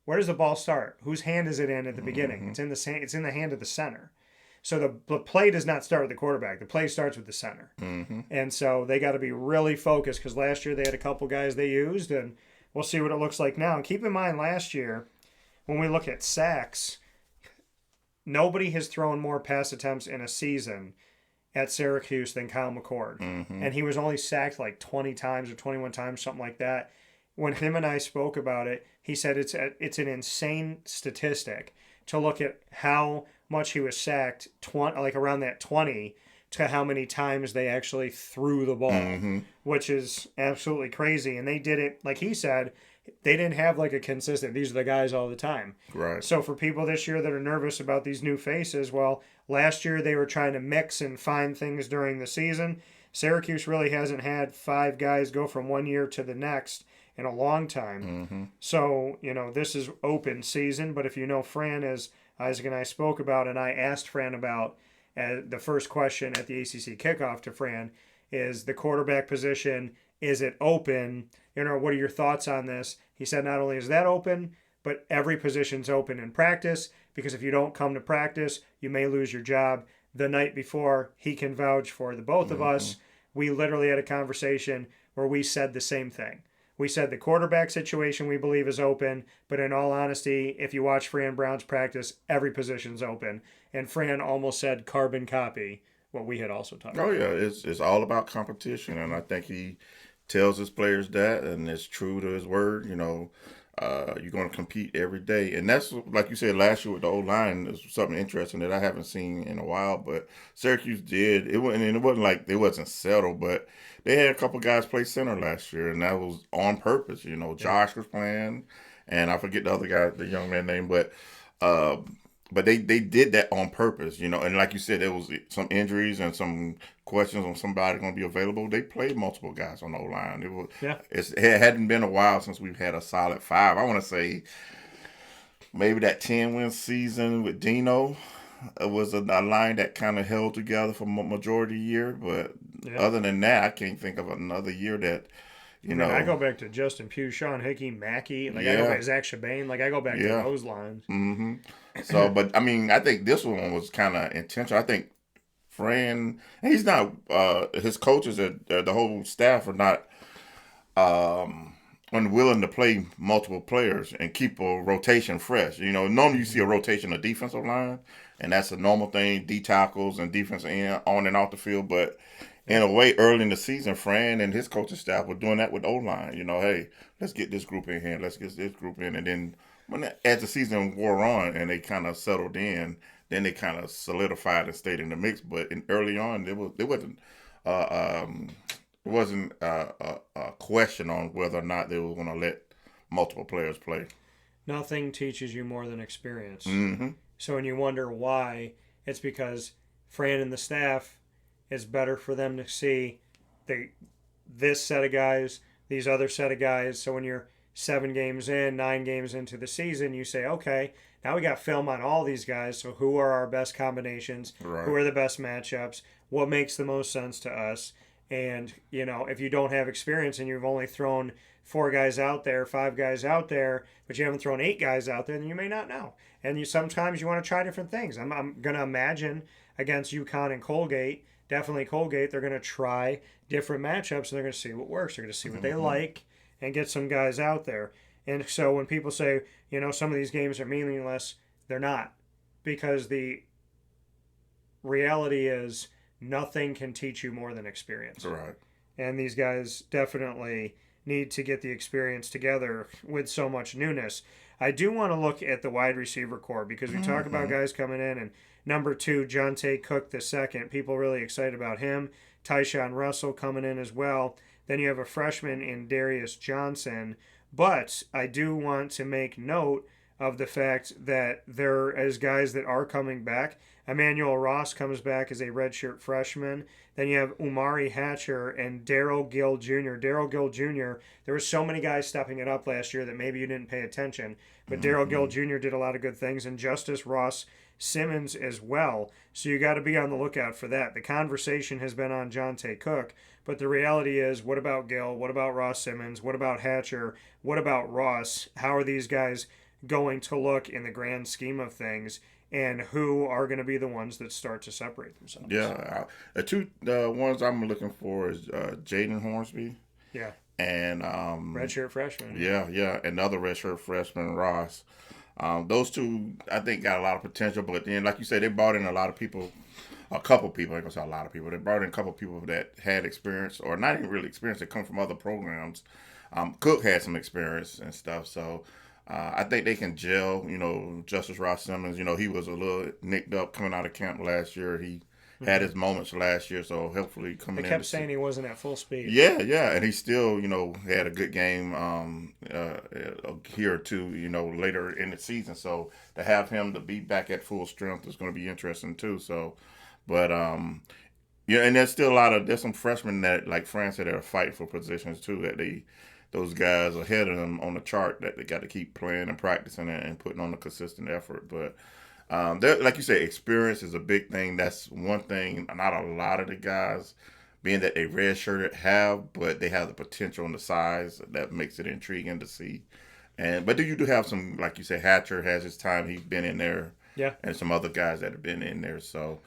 Where does the ball start? Whose hand is it in at the beginning? It's in the hand of the center. So the play does not start with the quarterback. The play starts with the center. And so they got to be really focused, because last year they had a couple guys they used, and we'll see what it looks like now. And keep in mind, last year, when we look at sacks, nobody has thrown more pass attempts in a season at Syracuse than Kyle McCord. And he was only sacked like 20 times or 21 times, something like that. When him and I spoke about it, he said it's an insane statistic to look at how much he was sacked, like around that 20, to how many times they actually threw the ball, Mm-hmm. which is absolutely crazy. And they did it, like he said, they didn't have like a consistent, these are the guys all the time. Right. So for people this year that are nervous about these new faces, well, last year they were trying to mix and find things during the season. Syracuse really hasn't had 5 guys go from one year to the next in a long time. Mm-hmm. So, this is open season. But if you know Fran, as Isaac and I spoke about, and I asked Fran about the first question at the ACC kickoff to Fran, is the quarterback position, is it open? What are your thoughts on this? He said not only is that open, but every position's open in practice, because if you don't come to practice, you may lose your job. The night before, he can vouch for the both of us. We literally had a conversation where we said the same thing. We said the quarterback situation we believe is open, but in all honesty, if you watch Fran Brown's practice, every position's open. And Fran almost said carbon copy what we had also talked about. Oh, yeah. It's all about competition, and I think he tells his players that, and it's true to his word. You're going to compete every day. And that's, like you said, last year with the O-line is something interesting that I haven't seen in a while, but Syracuse did. It wasn't like they wasn't settled, but they had a couple guys play center last year, and that was on purpose. Josh was playing, and I forget the other guy, the young man name, but they did that on purpose, and like you said, there was some injuries and some questions on somebody going to be available. They played multiple guys on the O-line. It hadn't been a while since we've had a solid 5. I want to say maybe that 10-win season with Dino was a line that kind of held together for majority of the year. But other than that, I can't think of another year that, I go back to Justin Pugh, Sean Hickey, Mackey. I go back to Zach Chabane. I go back to those lines. Mm-hmm. So, but I think this one was kind of intentional. I think Fran, and he's not, his coaches, the whole staff are not unwilling to play multiple players and keep a rotation fresh. Normally you see a rotation of defensive line, and that's a normal thing, D tackles and defense end, on and off the field. But in a way, early in the season, Fran and his coaching staff were doing that with O-line. Hey, let's get this group in here, let's get this group in, and then as the season wore on and they kind of settled in, then they kind of solidified and stayed in the mix. But early on, there wasn't a question on whether or not they were going to let multiple players play. Nothing teaches you more than experience. Mm-hmm. So when you wonder why, it's because Fran and the staff, it's better for them to see this set of guys, these other set of guys. So when you're 7 games in, 9 games into the season, you say, okay, now we got film on all these guys. So who are our best combinations? Right. Who are the best matchups? What makes the most sense to us? And, if you don't have experience and you've only thrown 4 guys out there, 5 guys out there, but you haven't thrown 8 guys out there, then you may not know. And sometimes you want to try different things. I'm going to imagine against UConn and Colgate, definitely Colgate, they're going to try different matchups and they're going to see what works. They're going to see what they like and get some guys out there. And so when people say, some of these games are meaningless, they're not. Because the reality is nothing can teach you more than experience. Right. And these guys definitely need to get the experience together with so much newness. I do want to look at the wide receiver core because we talk about guys coming in, and number 2, Jonte Cook II, people really excited about him. Tyshawn Russell coming in as well. Then you have a freshman in Darius Johnson. But I do want to make note of the fact that there is guys that are coming back. Emmanuel Ross comes back as a redshirt freshman. Then you have Umari Hatcher and Darrell Gill Jr. Darrell Gill Jr., there were so many guys stepping it up last year that maybe you didn't pay attention. But Darrell Gill Jr. did a lot of good things, and Justice Ross Simmons as well. So you got to be on the lookout for that. The conversation has been on Jonte Cook, but the reality is, what about Gill? What about Ross Simmons? What about Hatcher? What about Ross? How are these guys going to look in the grand scheme of things? And who are going to be the ones that start to separate themselves? Yeah, the 2 ones I'm looking for is Jaden Hornsby. Yeah. And redshirt freshman. Yeah, another redshirt freshman, Ross. Those 2, I think, got a lot of potential. But then, like you said, they brought in a lot of people, a couple people. I ain't gonna say a lot of people. They brought in a couple people that had experience, or not even really experience. They come from other programs. Cook had some experience and stuff, so. I think they can gel. Justice Ross Simmons, he was a little nicked up coming out of camp last year. He had his moments last year, so hopefully coming They in. kept saying he wasn't at full speed. Yeah, yeah, and he still, had a good game here or two, later in the season. So to have him to be back at full strength is going to be interesting too. So, but and there's some freshmen that, like Fran said, that are fighting for positions too. Those guys ahead of them on the chart that they got to keep playing and practicing and putting on a consistent effort. But like you say, experience is a big thing. That's one thing. Not a lot of the guys, being that they redshirted, have, but they have the potential and the size that makes it intriguing to see. But you do have some, like you say, Hatcher has his time. He's been in there. Yeah. And some other guys that have been in there. So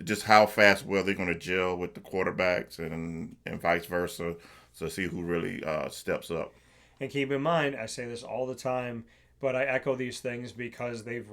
just how fast will they're going to gel with the quarterbacks and vice versa to see who really steps up. And keep in mind, I say this all the time, but I echo these things because they've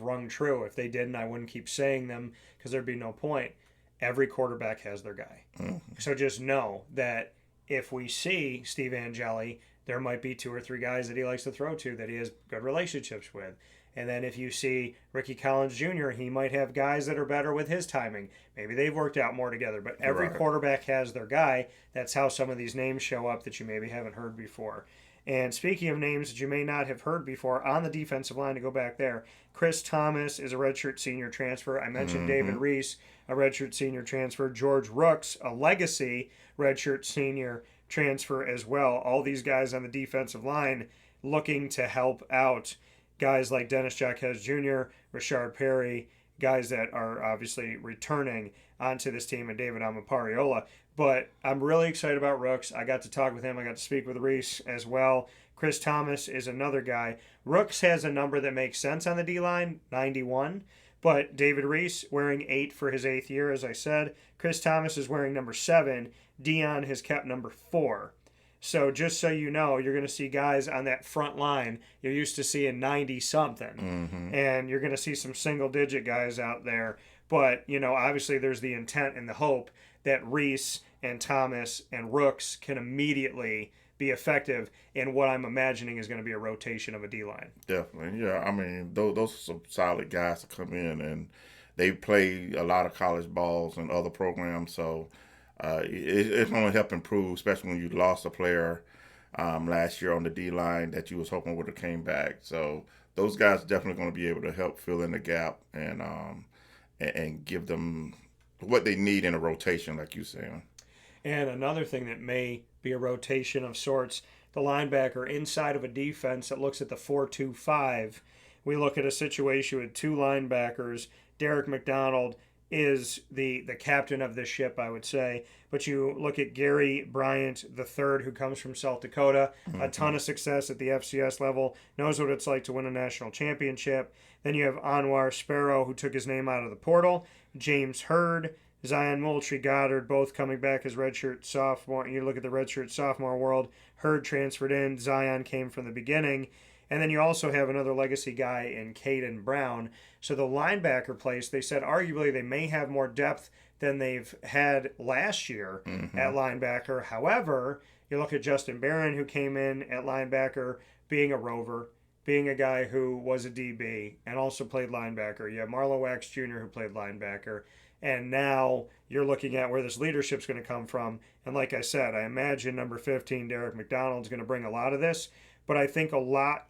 rung true. If they didn't, I wouldn't keep saying them because there'd be no point. Every quarterback has their guy. Mm-hmm. So just know that if we see Steve Angeli, there might be 2 or 3 guys that he likes to throw to that he has good relationships with. And then if you see Ricky Collins Jr., he might have guys that are better with his timing. Maybe they've worked out more together. But every quarterback has their guy. That's how some of these names show up that you maybe haven't heard before. And speaking of names that you may not have heard before, on the defensive line, to go back there, Chris Thomas is a redshirt senior transfer. I mentioned David Reese, a redshirt senior transfer. George Rooks, a legacy redshirt senior transfer as well. All these guys on the defensive line looking to help out guys like Dennis Jacquez Jr., Rashard Perry, guys that are obviously returning onto this team, and David Amapariola. But I'm really excited about Rooks. I got to talk with him. I got to speak with Reese as well. Chris Thomas is another guy. Rooks has a number that makes sense on the D-line, 91. But David Reese wearing 8 for his 8th year, as I said. Chris Thomas is wearing number 7. Dion has kept number 4. So just so you know, you're going to see guys on that front line you're used to seeing 90-something. Mm-hmm. And you're going to see some single-digit guys out there. But, obviously there's the intent and the hope that Reese and Thomas and Rooks can immediately be effective in what I'm imagining is going to be a rotation of a D-line. Definitely, yeah. I mean, those are some solid guys to come in, and they play a lot of college balls and other programs, so it's going to help improve, especially when you lost a player last year on the D-line that you was hoping would have came back. So those guys definitely going to be able to help fill in the gap and give them what they need in a rotation, like you saying. And another thing that may be a rotation of sorts, the linebacker inside of a defense that looks at the 4-2-5. We look at a situation with 2 linebackers. Derek McDonald is the captain of this ship, I would say. But you look at Gary Bryant III, who comes from South Dakota, a ton of success at the FCS level, knows what it's like to win a national championship. Then you have Anwar Sparrow, who took his name out of the portal, James Hurd, Zion Moultrie Goddard, both coming back as redshirt sophomore. You look at the redshirt sophomore world, Hurd transferred in, Zion came from the beginning. And then you also have another legacy guy in Caden Brown. So the linebacker place, they said arguably they may have more depth than they've had last year at linebacker. However, you look at Justin Barron, who came in at linebacker, being a rover, being a guy who was a DB and also played linebacker. You have Marlo Wax Jr., who played linebacker. And now you're looking at where this leadership's going to come from. And like I said, I imagine number 15, Derek McDonald's going to bring a lot of this. But I think a lot,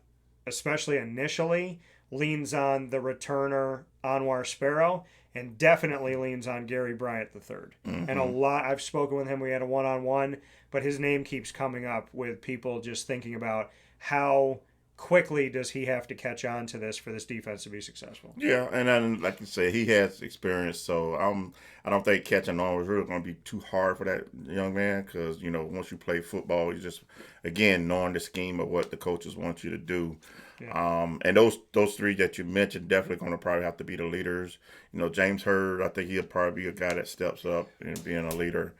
especially initially, leans on the returner Anwar Sparrow and definitely leans on Gary Bryant III. Mm-hmm. And a lot, I've spoken with him, we had a one-on-one, but his name keeps coming up with people just thinking about how quickly does he have to catch on to this for this defense to be successful. Yeah, and then, like you say, he has experience, so I don't think catching on was really going to be too hard for that young man because, once you play football, you just, again, knowing the scheme of what the coaches want you to do. Yeah. And those 3 that you mentioned definitely going to probably have to be the leaders. James Hurd, I think he'll probably be a guy that steps up and being a leader.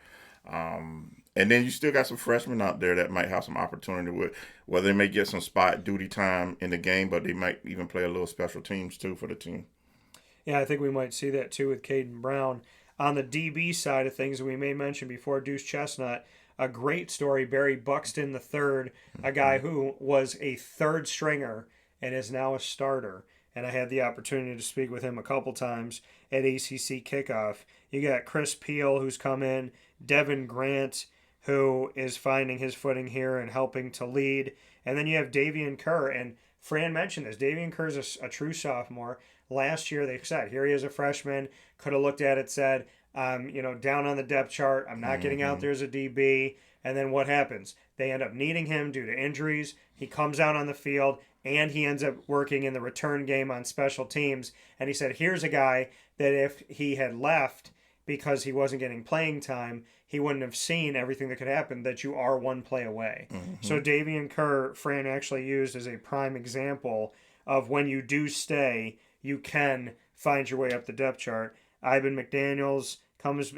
And then you still got some freshmen out there that might have some opportunity with whether they may get some spot duty time in the game, but they might even play a little special teams too for the team. Yeah, I think we might see that too with Caden Brown. On the DB side of things, we may mention before Deuce Chestnut, a great story, Barry Buxton III, a guy who was a 3rd stringer and is now a starter and I had the opportunity to speak with him a couple times at ACC kickoff. You got Chris Peel, who's come in, Devin Grant, who is finding his footing here and helping to lead, and then you have Davian Kerr, and Fran mentioned this. Davian Kerr is a true sophomore. Last year, they said, here he is a freshman, could have looked at it, said, down on the depth chart, I'm not getting out there as a DB. And then what happens? They end up needing him due to injuries. He comes out on the field, and he ends up working in the return game on special teams. And he said, here's a guy that if he had left because he wasn't getting playing time, he wouldn't have seen everything that could happen, that you are one play away. So Davian Kerr, Fran actually used as a prime example of when you do stay, you can find your way up the depth chart. Ivan McDaniels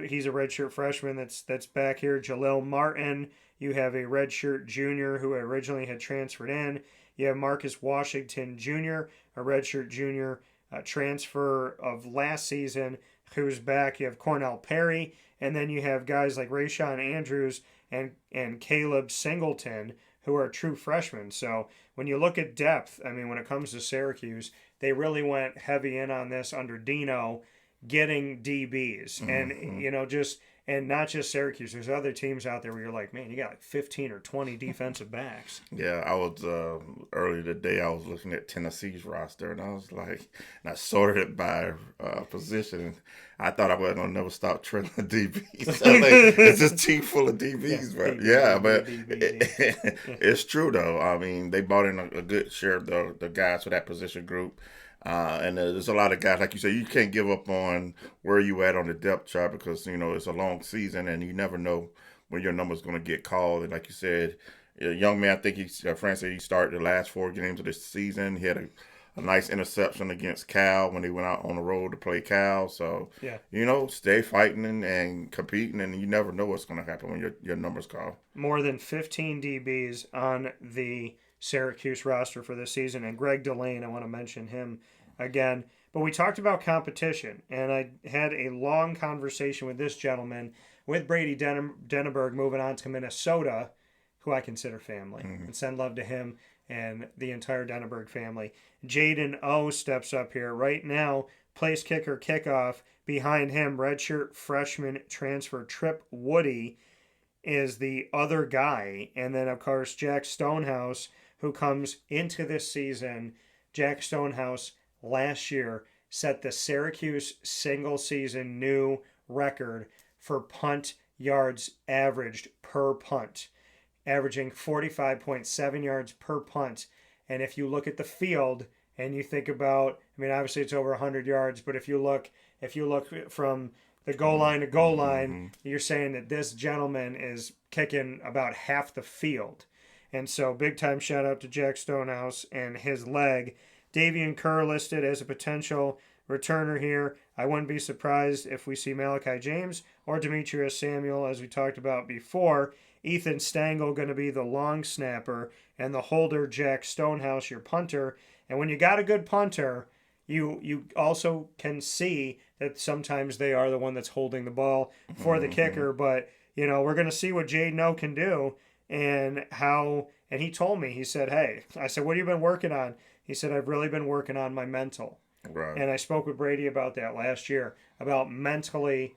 he's a redshirt freshman that's back here. Jalil Martin, you have a redshirt junior who originally had transferred in. You have Marcus Washington Jr., a redshirt junior transfer of last season, who's back. You have Cornell Perry, and then you have guys like Rayshawn Andrews and Caleb Singleton, who are true freshmen. So when you look at depth, I mean, when it comes to Syracuse, they really went heavy in on this under Dino, getting DBs. And not just Syracuse. There's other teams out there where you're like, man, you got like 15 or 20 defensive backs. Yeah, I was earlier today, I was looking at Tennessee's roster, and I was like, and I sorted it by position. And I thought I wasn't going to never stop trailing DBs. So like, it's just team full of DBs. But it's true, though. I mean, they brought in a good share of the guys for that position group. And there's a lot of guys, like you said, you can't give up on where you at on the depth chart because, it's a long season and you never know when your number's going to get called. And like you said, a young man, I think Fran said he started the last 4 games of this season. He had a nice interception against Cal when he went out on the road to play Cal. So, stay fighting and competing, and you never know what's going to happen when your number's called. More than 15 DBs on the Syracuse roster for this season, and Greg Delane, I want to mention him again. But we talked about competition, and I had a long conversation with this gentleman, with Brady Denneberg, moving on to Minnesota, who I consider family, and send love to him and the entire Denneberg family. Jaden O steps up here right now, place kicker kickoff. Behind him, redshirt freshman transfer Trip Woody is the other guy. And then, of course, Jack Stonehouse, who comes into this season. Jack Stonehouse last year set the Syracuse single-season new record for punt yards averaged per punt, averaging 45.7 yards per punt. And if you look at the field and you think about, I mean, obviously it's over 100 yards, but if you look from the goal line to goal line, you're saying that this gentleman is kicking about half the field. And so big time shout out to Jack Stonehouse and his leg. Davian Kerr listed as a potential returner here. I wouldn't be surprised if we see Malachi James or Demetrius Samuel, as we talked about before. Ethan Stangl going to be the long snapper, and the holder, Jack Stonehouse, your punter. And when you got a good punter, you also can see that sometimes they are the one that's holding the ball for the kicker. But, we're going to see what Jaden O can do. And he told me, he said, hey, I said, what have you been working on? He said, I've really been working on my mental. Right. And I spoke with Brady about that last year, about mentally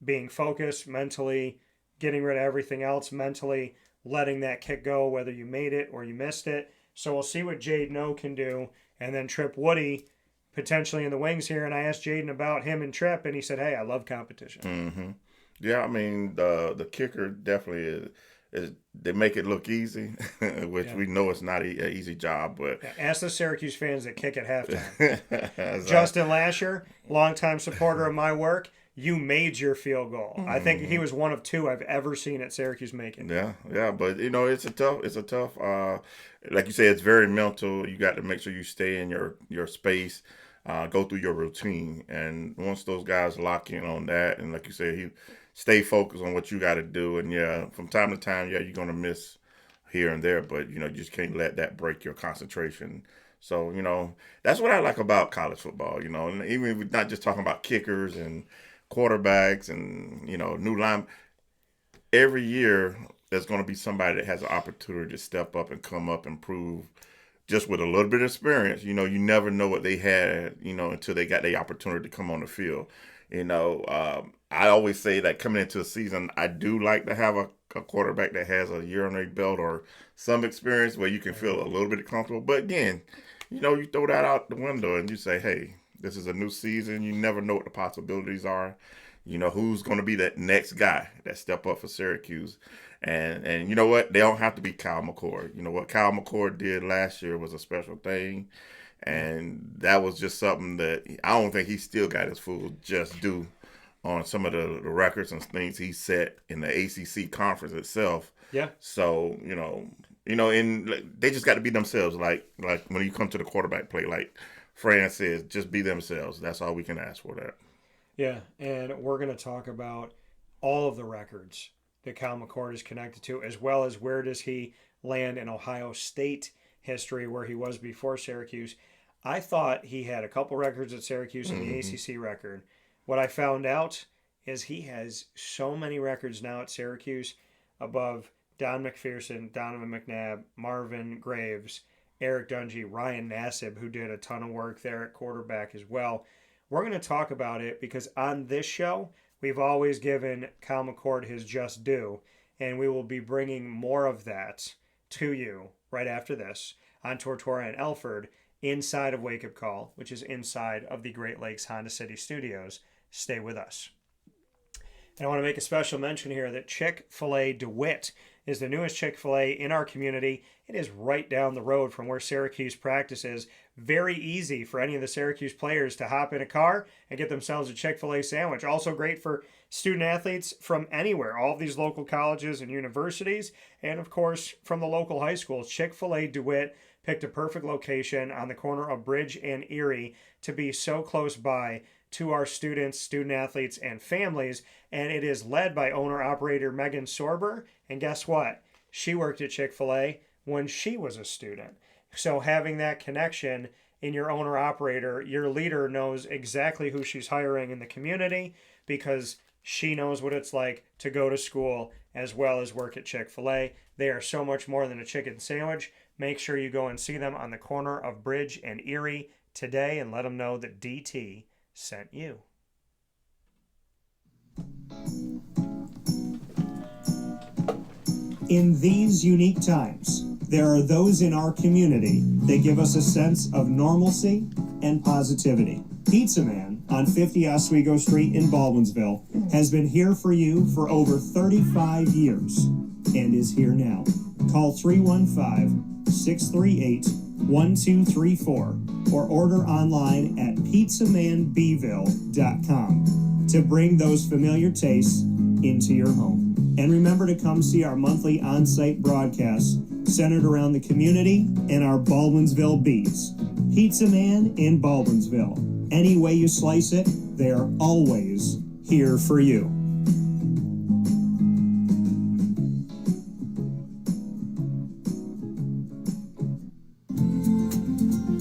being focused, mentally getting rid of everything else, mentally letting that kick go, whether you made it or you missed it. So we'll see what Jaden O can do. And then Trip Woody potentially in the wings here. And I asked Jaden about him and Trip, and he said, hey, I love competition. Mm-hmm. Yeah, I mean, the kicker definitely is they make it look easy, which we know it's not an easy job. But ask the Syracuse fans that kick at halftime. Exactly. Justin Lasher, longtime supporter of my work, you made your field goal. I think he was one of 2 I've ever seen at Syracuse make it. Yeah, but it's a tough. Like you say, it's very mental. You got to make sure you stay in your space, go through your routine, and once those guys lock in on that, and like you said, stay focused on what you got to do. And from time to time, you're going to miss here and there, but you just can't let that break your concentration. So that's what I like about college football. And even we're not just talking about kickers and quarterbacks and new line. Every year there's going to be somebody that has an opportunity to step up and come up and prove just with a little bit of experience, you never know what they had, until they got the opportunity to come on the field. I always say that coming into a season, I do like to have a quarterback that has a year on their belt or some experience where you can feel a little bit comfortable. But again, you throw that out the window and you say, hey, this is a new season. You never know what the possibilities are. Who's going to be that next guy that step up for Syracuse. And you know what? They don't have to be Kyle McCord. What Kyle McCord did last year was a special thing. And that was just something that I don't think he still got his full just due on some of the records and things he set in the ACC conference itself. Yeah. So, and they just got to be themselves. Like when you come to the quarterback play, like Fran says, just be themselves. That's all we can ask for that. Yeah, and we're going to talk about all of the records that Kyle McCord is connected to, as well as where does he land in Ohio State history where he was before Syracuse. I thought he had a couple records at Syracuse and the ACC record. What I found out is he has so many records now at Syracuse above Don McPherson, Donovan McNabb, Marvin Graves, Eric Dungy, Ryan Nassib, who did a ton of work there at quarterback as well. We're going to talk about it because on this show, we've always given Kyle McCord his just due, and we will be bringing more of that to you right after this on Tortora and Alford inside of Wake Up Call, which is inside of the Great Lakes Honda City Studios. Stay with us. And I want to make a special mention here that Chick-fil-A DeWitt is the newest Chick-fil-A in our community. It is right down the road from where Syracuse practices. Very easy for any of the Syracuse players to hop in a car and get themselves a Chick-fil-A sandwich. Also great for student athletes from anywhere, all of these local colleges and universities, and of course from the local high schools. Chick-fil-A DeWitt picked a perfect location on the corner of Bridge and Erie to be so close by to our students, student athletes, and families. And it is led by owner-operator Megan Sorber. And guess what? She worked at Chick-fil-A when she was a student. So having that connection in your owner-operator, your leader knows exactly who she's hiring in the community because she knows what it's like to go to school as well as work at Chick-fil-A. They are so much more than a chicken sandwich. Make sure you go and see them on the corner of Bridge and Erie today and let them know that DT sent you. In these unique times, there are those in our community that give us a sense of normalcy and positivity. Pizza Man on 50 Oswego Street in Baldwinsville has been here for you for over 35 years and is here now. Call 315-638-1234 or order online at pizzamanbville.com to bring those familiar tastes into your home. And remember to come see our monthly on-site broadcasts centered around the community and our Baldwinsville Bees. Pizza Man in Baldwinsville. Any way you slice it, they are always here for you.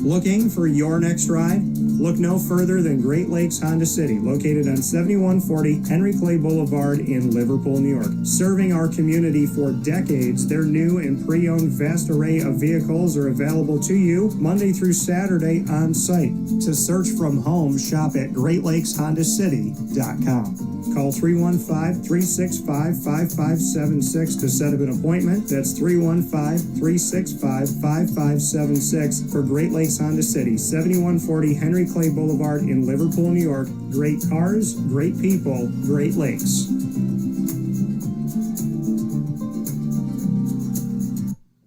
Looking for your next ride? Look no further than Great Lakes Honda City, located on 7140 Henry Clay Boulevard in Liverpool, New York. Serving our community for decades, their new and pre-owned vast array of vehicles are available to you Monday through Saturday on site. To search from home, shop at GreatLakesHondaCity.com. Call 315-365-5576 to set up an appointment. That's 315-365-5576 for Great Lakes Honda City, 7140 Henry Clay Boulevard in Liverpool, New York. Great cars, great people, Great Lakes.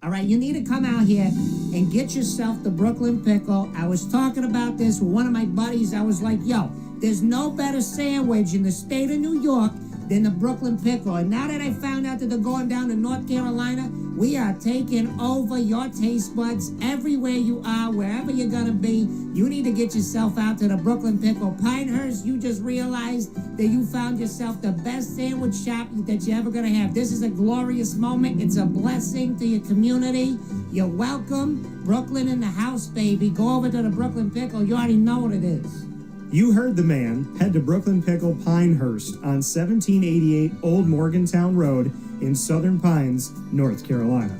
All right, you need to come out here and get yourself the Brooklyn Pickle. I was talking about this with one of my buddies. I was like, yo, there's no better sandwich in the state of New York than the Brooklyn Pickle. And now that I found out that they're going down to North Carolina, we are taking over your taste buds everywhere you are, wherever you're going to be. You need to get yourself out to the Brooklyn Pickle. Pinehurst, you just realized that you found yourself the best sandwich shop that you're ever going to have. This is a glorious moment. It's a blessing to your community. You're welcome. Brooklyn in the house, baby. Go over to the Brooklyn Pickle. You already know what it is. You heard the man. Head to Brooklyn Pickle Pinehurst on 1788 Old Morgantown Road in Southern Pines, North Carolina.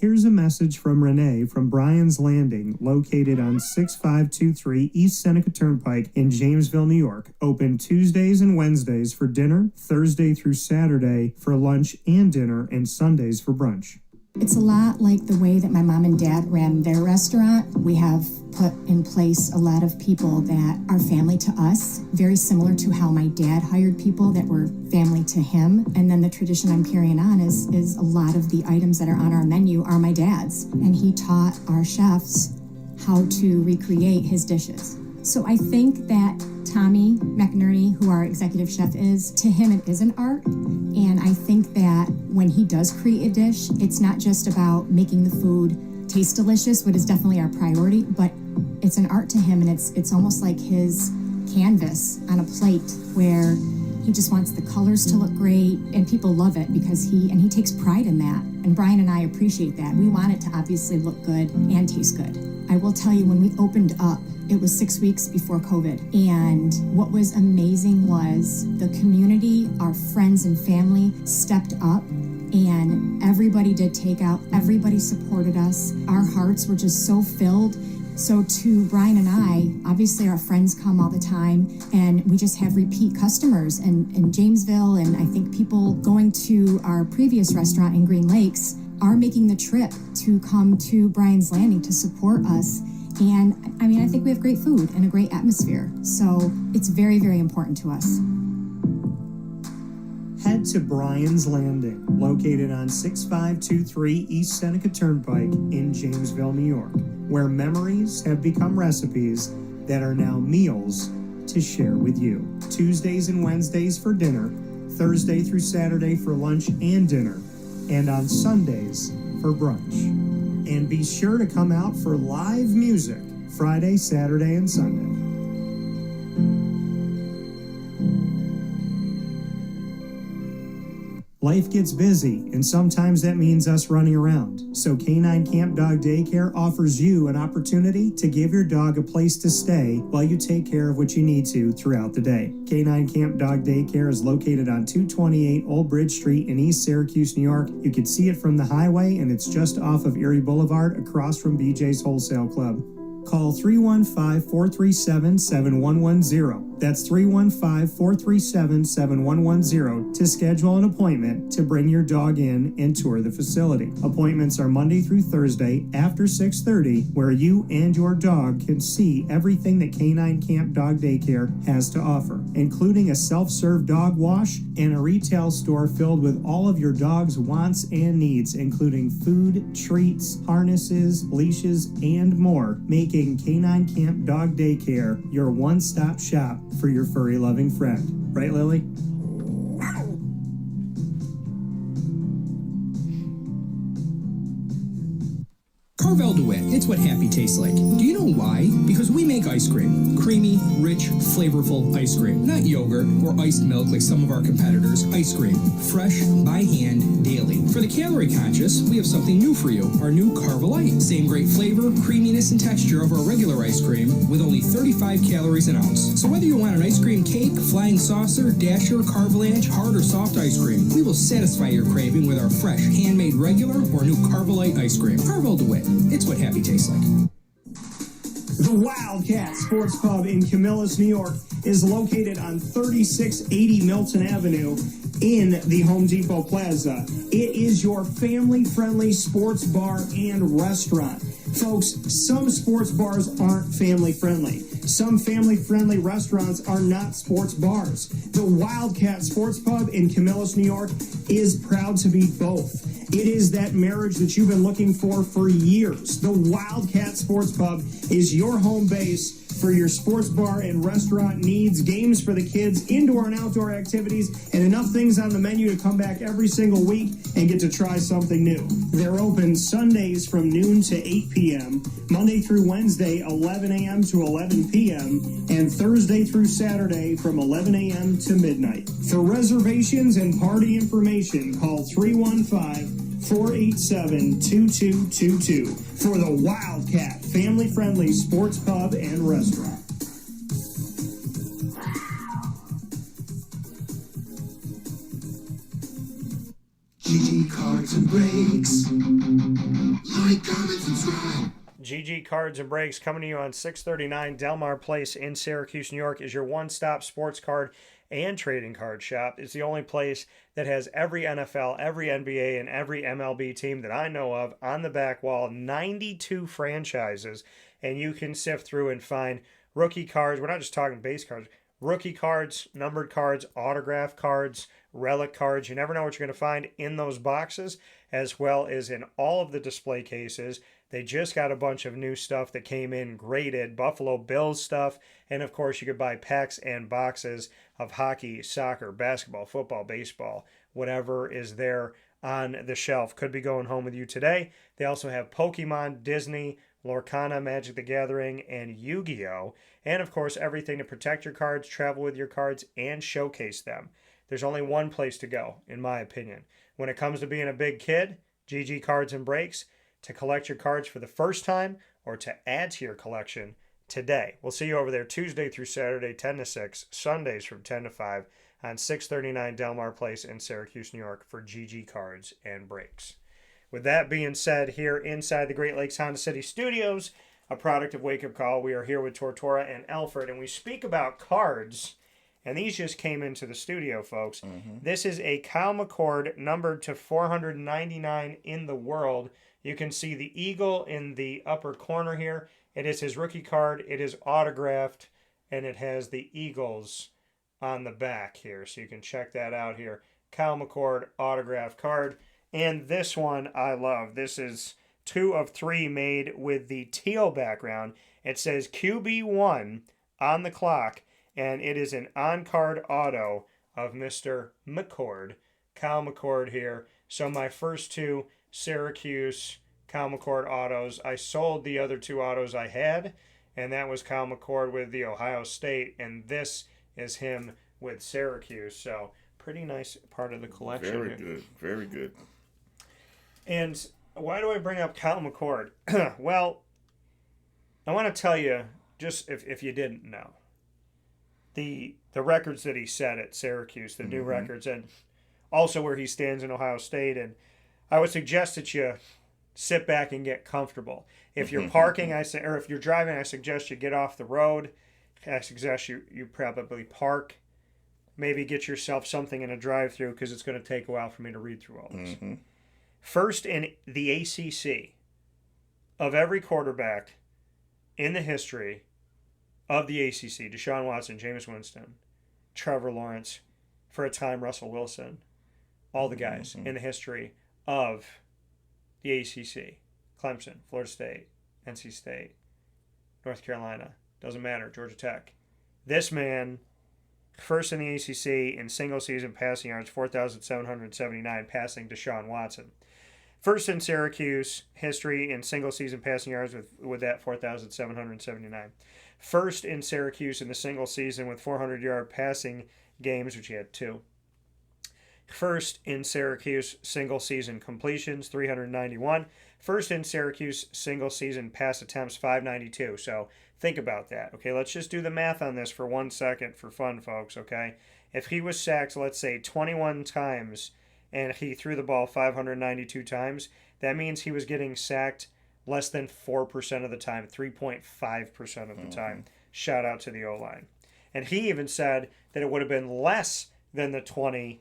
Here's a message from Renee from Bryan's Landing, located on 6523 East Seneca Turnpike in Jamesville, New York. Open Tuesdays and Wednesdays for dinner, Thursday through Saturday for lunch and dinner, and Sundays for brunch. It's a lot like the way that my mom and dad ran their restaurant. We have put in place a lot of people that are family to us, very similar to how my dad hired people that were family to him. And then the tradition I'm carrying on is a lot of the items that are on our menu are my dad's. And he taught our chefs how to recreate his dishes. So I think that Tommy McNerney, who our executive chef is, to him it is an art. And I think that when he does create a dish, it's not just about making the food taste delicious, which is definitely our priority, but it's an art to him, and it's almost like his canvas on a plate where he just wants the colors to look great, and people love it because he takes pride in that. And Bryan and I appreciate that. We want it to obviously look good and taste good. I will tell you, when we opened up, it was 6 weeks before COVID. And what was amazing was the community, our friends and family stepped up, and everybody did takeout. Everybody supported us. Our hearts were just so filled. So to Bryan and I, obviously our friends come all the time, and we just have repeat customers in Jamesville, and I think people going to our previous restaurant in Green Lakes are making the trip to come to Bryan's Landing to support us. And I mean, I think we have great food and a great atmosphere. So it's very, very important to us. Head to Bryan's Landing, located on 6523 East Seneca Turnpike in Jamesville, New York, where memories have become recipes that are now meals to share with you. Tuesdays and Wednesdays for dinner, Thursday through Saturday for lunch and dinner, and on Sundays for brunch. And be sure to come out for live music Friday, Saturday, and Sunday. Life gets busy, and sometimes that means us running around. So Canine Camp Dog Daycare offers you an opportunity to give your dog a place to stay while you take care of what you need to throughout the day. Canine Camp Dog Daycare is located on 228 Old Bridge Street in East Syracuse, New York. You can see it from the highway, and it's just off of Erie Boulevard across from BJ's Wholesale Club. Call 315-437-7110. That's 315-437-7110 to schedule an appointment to bring your dog in and tour the facility. Appointments are Monday through Thursday after 6:30, where you and your dog can see everything that Canine Camp Dog Daycare has to offer, including a self-serve dog wash and a retail store filled with all of your dog's wants and needs, including food, treats, harnesses, leashes, and more, making Canine Camp Dog Daycare your one-stop shop for your furry loving friend. Right, Lily? Carvel DeWitt, it's what happy tastes like. Do you know why? Because we make ice cream. Creamy, rich, flavorful ice cream. Not yogurt or iced milk like some of our competitors. Ice cream. Fresh, by hand, daily. For the calorie conscious, we have something new for you. Our new Carvelite. Same great flavor, creaminess, and texture of our regular ice cream with only 35 calories an ounce. So whether you want an ice cream cake, flying saucer, dasher, carvalanche, hard or soft ice cream, we will satisfy your craving with our fresh, handmade regular or new Carvelite ice cream. Carvel DeWitt. It's what happy tastes like. The Wildcat Sports Pub in Camillus, New York is located on 3680 Milton Avenue in the Home Depot Plaza. It is your family-friendly sports bar and restaurant. Folks, some sports bars aren't family-friendly. Some family-friendly restaurants are not sports bars. The Wildcat Sports Pub in Camillus, New York is proud to be both. It is that marriage that you've been looking for years. The Wildcat Sports Pub is your home base for your sports bar and restaurant needs, games for the kids, indoor and outdoor activities, and enough things on the menu to come back every single week and get to try something new. They're open Sundays from noon to 8 p.m., Monday through Wednesday, 11 a.m. to 11 p.m., and Thursday through Saturday from 11 a.m. to midnight. For reservations and party information, call 315-487-2222 for the Wildcat family-friendly sports pub and restaurant. GG Cards and Breaks. Like, comment, subscribe. GG Cards and Breaks coming to you on 639 Delmar Place in Syracuse, New York is your one-stop sports card and trading card shop. It's the only place that has every NFL, every NBA, and every MLB team that I know of on the back wall, 92 franchises, and you can sift through and find rookie cards. We're not just talking base cards. Rookie cards, numbered cards, autograph cards, relic cards. You never know what you're going to find in those boxes, as well as in all of the display cases. They just got a bunch of new stuff that came in graded, Buffalo Bills stuff, and of course you could buy packs and boxes of hockey, soccer, basketball, football, baseball, whatever is there on the shelf. Could be going home with you today. They also have Pokemon, Disney, Lorcana, Magic the Gathering, and Yu-Gi-Oh! And of course everything to protect your cards, travel with your cards, and showcase them. There's only one place to go, in my opinion. When it comes to being a big kid, GG Cards and Breaks, to collect your cards for the first time or to add to your collection today. We'll see you over there Tuesday through Saturday, 10 to 6, Sundays from 10 to 5 on 639 Delmar Place in Syracuse, New York for GG Cards and Breaks. With that being said, here inside the Great Lakes Honda City Studios, a product of Wake Up Call, we are here with Tortora and Alford, and we speak about cards, and these just came into the studio, folks. This is a Kyle McCord numbered to 499 in the world. You can see the eagle in the upper corner here. It is his rookie card. It is autographed, and it has the Eagles on the back here. So you can check that out here. Kyle McCord autograph card. And this one I love. This is 2 of 3 made with the teal background. It says QB1 on the clock, and it is an on-card auto of Mr. McCord. Kyle McCord here. So my first 2 Syracuse Kyle McCord autos. I sold the other 2 autos I had, and that was Kyle McCord with the Ohio State, and this is him with Syracuse. So pretty nice part of the collection. Very good. Very good. And why do I bring up Kyle McCord? Well, I want to tell you, just if you didn't know, the records that he set at Syracuse, the new records, and also where he stands in Ohio State. And I would suggest that you sit back and get comfortable. If you're parking, or if you're driving, I suggest you get off the road. I suggest you probably park. Maybe get yourself something in a drive-through because it's going to take a while for me to read through all this. First in the ACC of every quarterback in the history of the ACC, Deshaun Watson, Jameis Winston, Trevor Lawrence, for a time Russell Wilson, all the guys in the history of the ACC, Clemson, Florida State, NC State, North Carolina, doesn't matter, Georgia Tech. This man, first in the ACC in single-season passing yards, 4,779, passing Deshaun Watson. First in Syracuse history in single-season passing yards with that 4,779. First in Syracuse in the single season with 400-yard passing games, which he had 2. First in Syracuse single-season completions, 391. First in Syracuse single-season pass attempts, 592. So think about that. Okay, let's just do the math on this for 1 second for fun, folks, okay? If he was sacked, let's say, 21 times and he threw the ball 592 times, that means he was getting sacked less than 4% of the time, 3.5% of the time. Shout out to the O-line. And he even said that it would have been less than the 20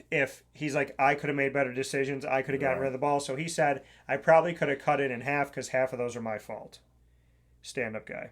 if he's like, I could have made better decisions. I could have gotten rid of the ball. So he said, I probably could have cut it in half because half of those are my fault. Stand-up guy.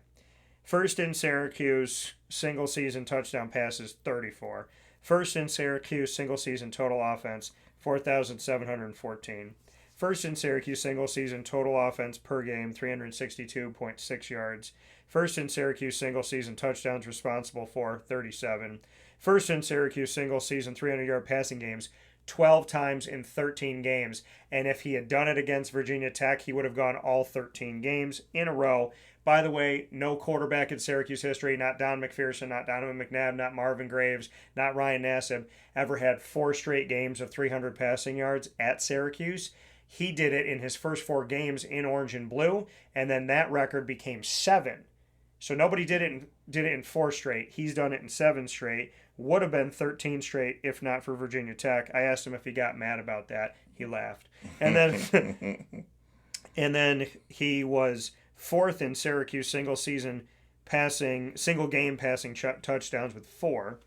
First in Syracuse, single-season touchdown passes, 34. First in Syracuse, single-season total offense, 4,714. First in Syracuse, single-season total offense per game, 362.6 yards. First in Syracuse, single-season touchdowns responsible for, 37. First in Syracuse, single-season 300-yard passing games, 12 times in 13 games. And if he had done it against Virginia Tech, he would have gone all 13 games in a row. By the way, no quarterback in Syracuse history, not Don McPherson, not Donovan McNabb, not Marvin Graves, not Ryan Nassib, ever had 4 straight games of 300 passing yards at Syracuse. He did it in his first 4 games in orange and blue, and then that record became 7 So nobody did it in 4 straight. He's done it in 7 straight. Would have been 13 straight if not for Virginia Tech. I asked him if he got mad about that. He laughed. And then and then he was 4th in Syracuse single game passing touchdowns with 4.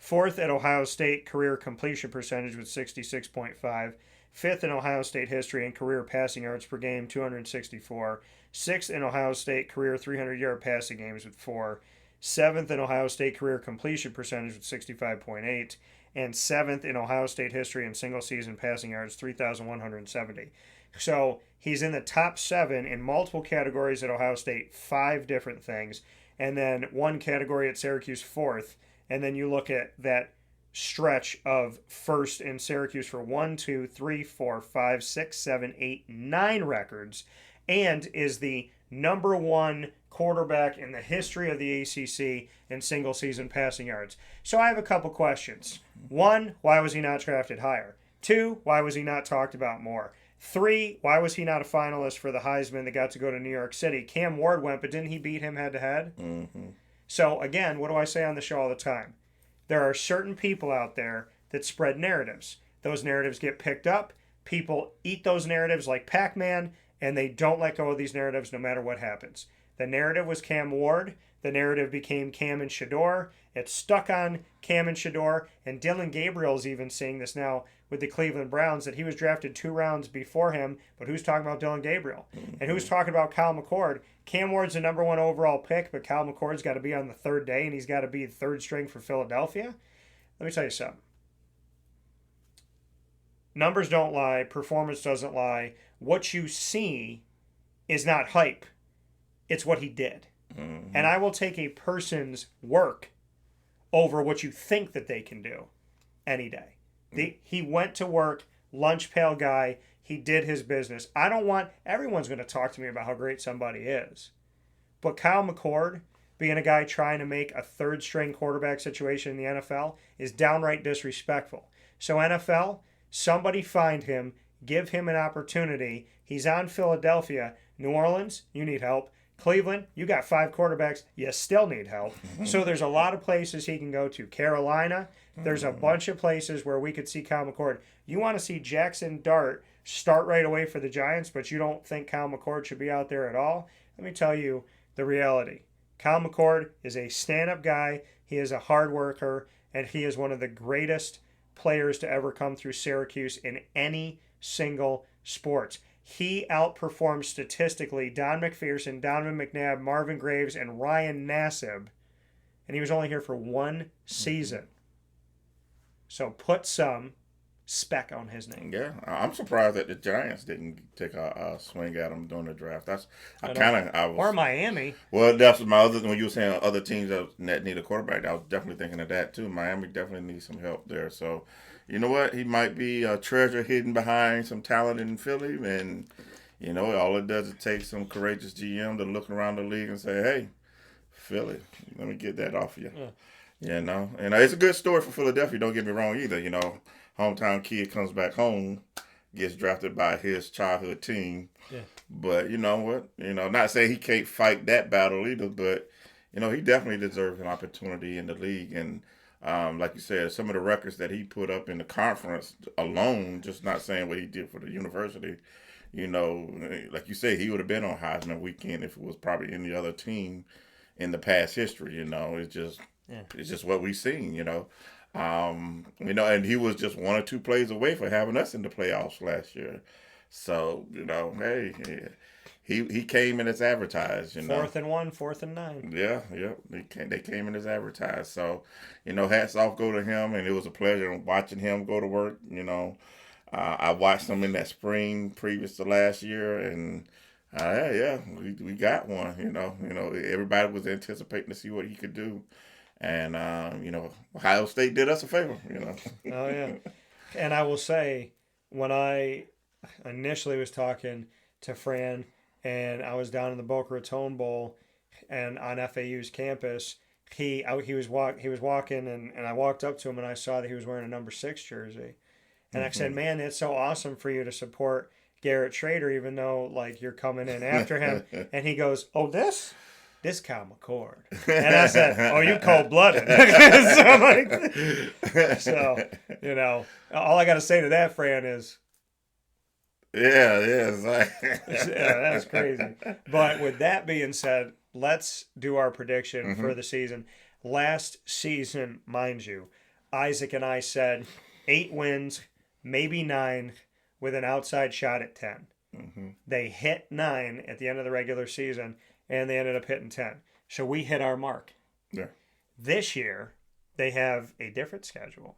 4th at Ohio State career completion percentage with 66.5. 5th in Ohio State history and career passing yards per game, 264. 6th in Ohio State career 300-yard passing games with 4. 7th in Ohio State career completion percentage with 65.8. And 7th in Ohio State history and single-season passing yards, 3,170. So he's in the top 7 in multiple categories at Ohio State, 5 different things. And then 1 category at Syracuse, 4th. And then you look at that stretch of 1st in Syracuse for 1, 2, 3, 4, 5, 6, 7, 8, 9 records, and is the number 1 quarterback in the history of the ACC in single season passing yards. So I have a couple questions. 1, why was he not drafted higher? 2, why was he not talked about more? 3, why was he not a finalist for the Heisman that got to go to New York City? Cam Ward went, but didn't he beat him head to head? So again, what do I say on the show all the time? There are certain people out there that spread narratives. Those narratives get picked up. People eat those narratives like Pac-Man, and they don't let go of these narratives no matter what happens. The narrative was Cam Ward. The narrative became Cam and Shador. It stuck on Cam and Shador, and Dylan Gabriel's even saying this now with the Cleveland Browns, that he was drafted 2 rounds before him, but who's talking about Dylan Gabriel? And who's talking about Kyle McCord? Cam Ward's the number 1 overall pick, but Kyle McCord's got to be on the 3rd day, and he's got to be the 3rd string for Philadelphia. Let me tell you something. Numbers don't lie. Performance doesn't lie. What you see is not hype. It's what he did. And I will take a person's work over what you think that they can do any day. He went to work, lunch pail guy. He did his business. I don't want... Everyone's going to talk to me about how great somebody is. But Kyle McCord, being a guy trying to make a 3rd-string quarterback situation in the NFL, is downright disrespectful. So NFL, somebody find him, give him an opportunity. He's on Philadelphia. New Orleans, you need help. Cleveland, you got 5 quarterbacks. You still need help. So there's a lot of places he can go to. Carolina, there's a bunch of places where we could see Kyle McCord. You want to see Jackson Dart start right away for the Giants, but you don't think Kyle McCord should be out there at all? Let me tell you the reality. Kyle McCord is a stand-up guy. He is a hard worker, and he is one of the greatest players to ever come through Syracuse in any single sport. He outperformed statistically Don McPherson, Donovan McNabb, Marvin Graves, and Ryan Nassib, and he was only here for 1 season. So put some spec on his name. Yeah, I'm surprised that the Giants didn't take a swing at him during the draft. Or Miami. Well, that's my other. When you were saying other teams that need a quarterback, I was definitely thinking of that too. Miami definitely needs some help there. So, you know what? He might be a treasure hidden behind some talent in Philly, and you know, all it does is take some courageous GM to look around the league and say, "Hey, Philly, let me get that off of you." Yeah. You know, and it's a good story for Philadelphia. Don't get me wrong either. You know, hometown kid comes back home, gets drafted by his childhood team. Yeah. But you know what? You know, not saying he can't fight that battle either, but you know, he definitely deserves an opportunity in the league. And like you said, some of the records that he put up in the conference alone, just not saying what he did for the university. You know, like you say, he would have been on Heisman weekend if it was probably any other team in the past history. You know, it's just what we've seen. You know, and he was just 1 or 2 plays away from having us in the playoffs last year. So you know, hey, he came in as advertised. You know, 4th and 1, 4th and 9. Yeah. They came in as advertised. So you know, hats off go to him, and it was a pleasure watching him go to work. You know, I watched him in that spring previous to last year, and we got one. You know, everybody was anticipating to see what he could do. And, you know, Ohio State did us a favor, you know. Oh, yeah. And I will say, when I initially was talking to Fran and I was down in the Boca Raton Bowl and on FAU's campus, he was walking and I walked up to him and I saw that he was wearing a number 6 jersey. And I said, man, it's so awesome for you to support Garrett Schrader, even though, like, you're coming in after him. And he goes, oh, this this Kyle McCord. And I said, oh, you cold-blooded. so, you know, all I got to say to that, Fran, is, yeah, that's crazy. But with that being said, let's do our prediction for the season. Last season, mind you, Isaac and I said 8 wins, maybe 9, with an outside shot at 10. They hit 9 at the end of the regular season, and they ended up hitting 10. So we hit our mark. Yeah. This year, they have a different schedule.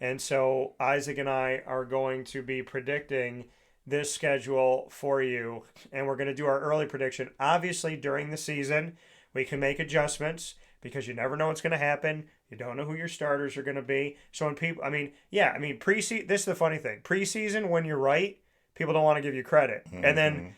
And so Isaac and I are going to be predicting this schedule for you, and we're going to do our early prediction. Obviously, during the season, we can make adjustments because you never know what's going to happen. You don't know who your starters are going to be. So when people, preseason, this is the funny thing. Preseason, when you're right, people don't want to give you credit. And then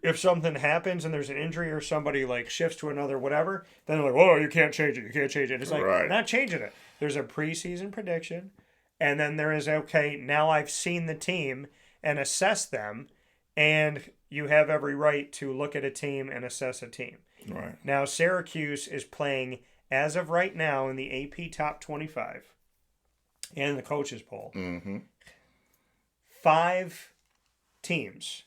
if something happens and there's an injury or somebody like shifts to another whatever, then they're like, whoa, you can't change it. You can't change it. It's like, Right. not changing it. There's a preseason prediction, and then there is, okay, now I've seen the team and assess them, and you have every right to look at a team and assess a team. Right. Now, Syracuse is playing, as of right now, in the AP Top 25 and the coaches poll. 5 teams.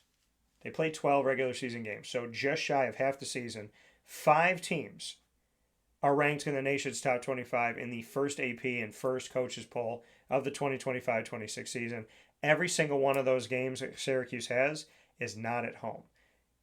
They play 12 regular season games, so just shy of half the season. 5 teams are ranked in the nation's top 25 in the first AP and first coaches poll of the 2025-26 season. Every single one of those games that Syracuse has is not at home.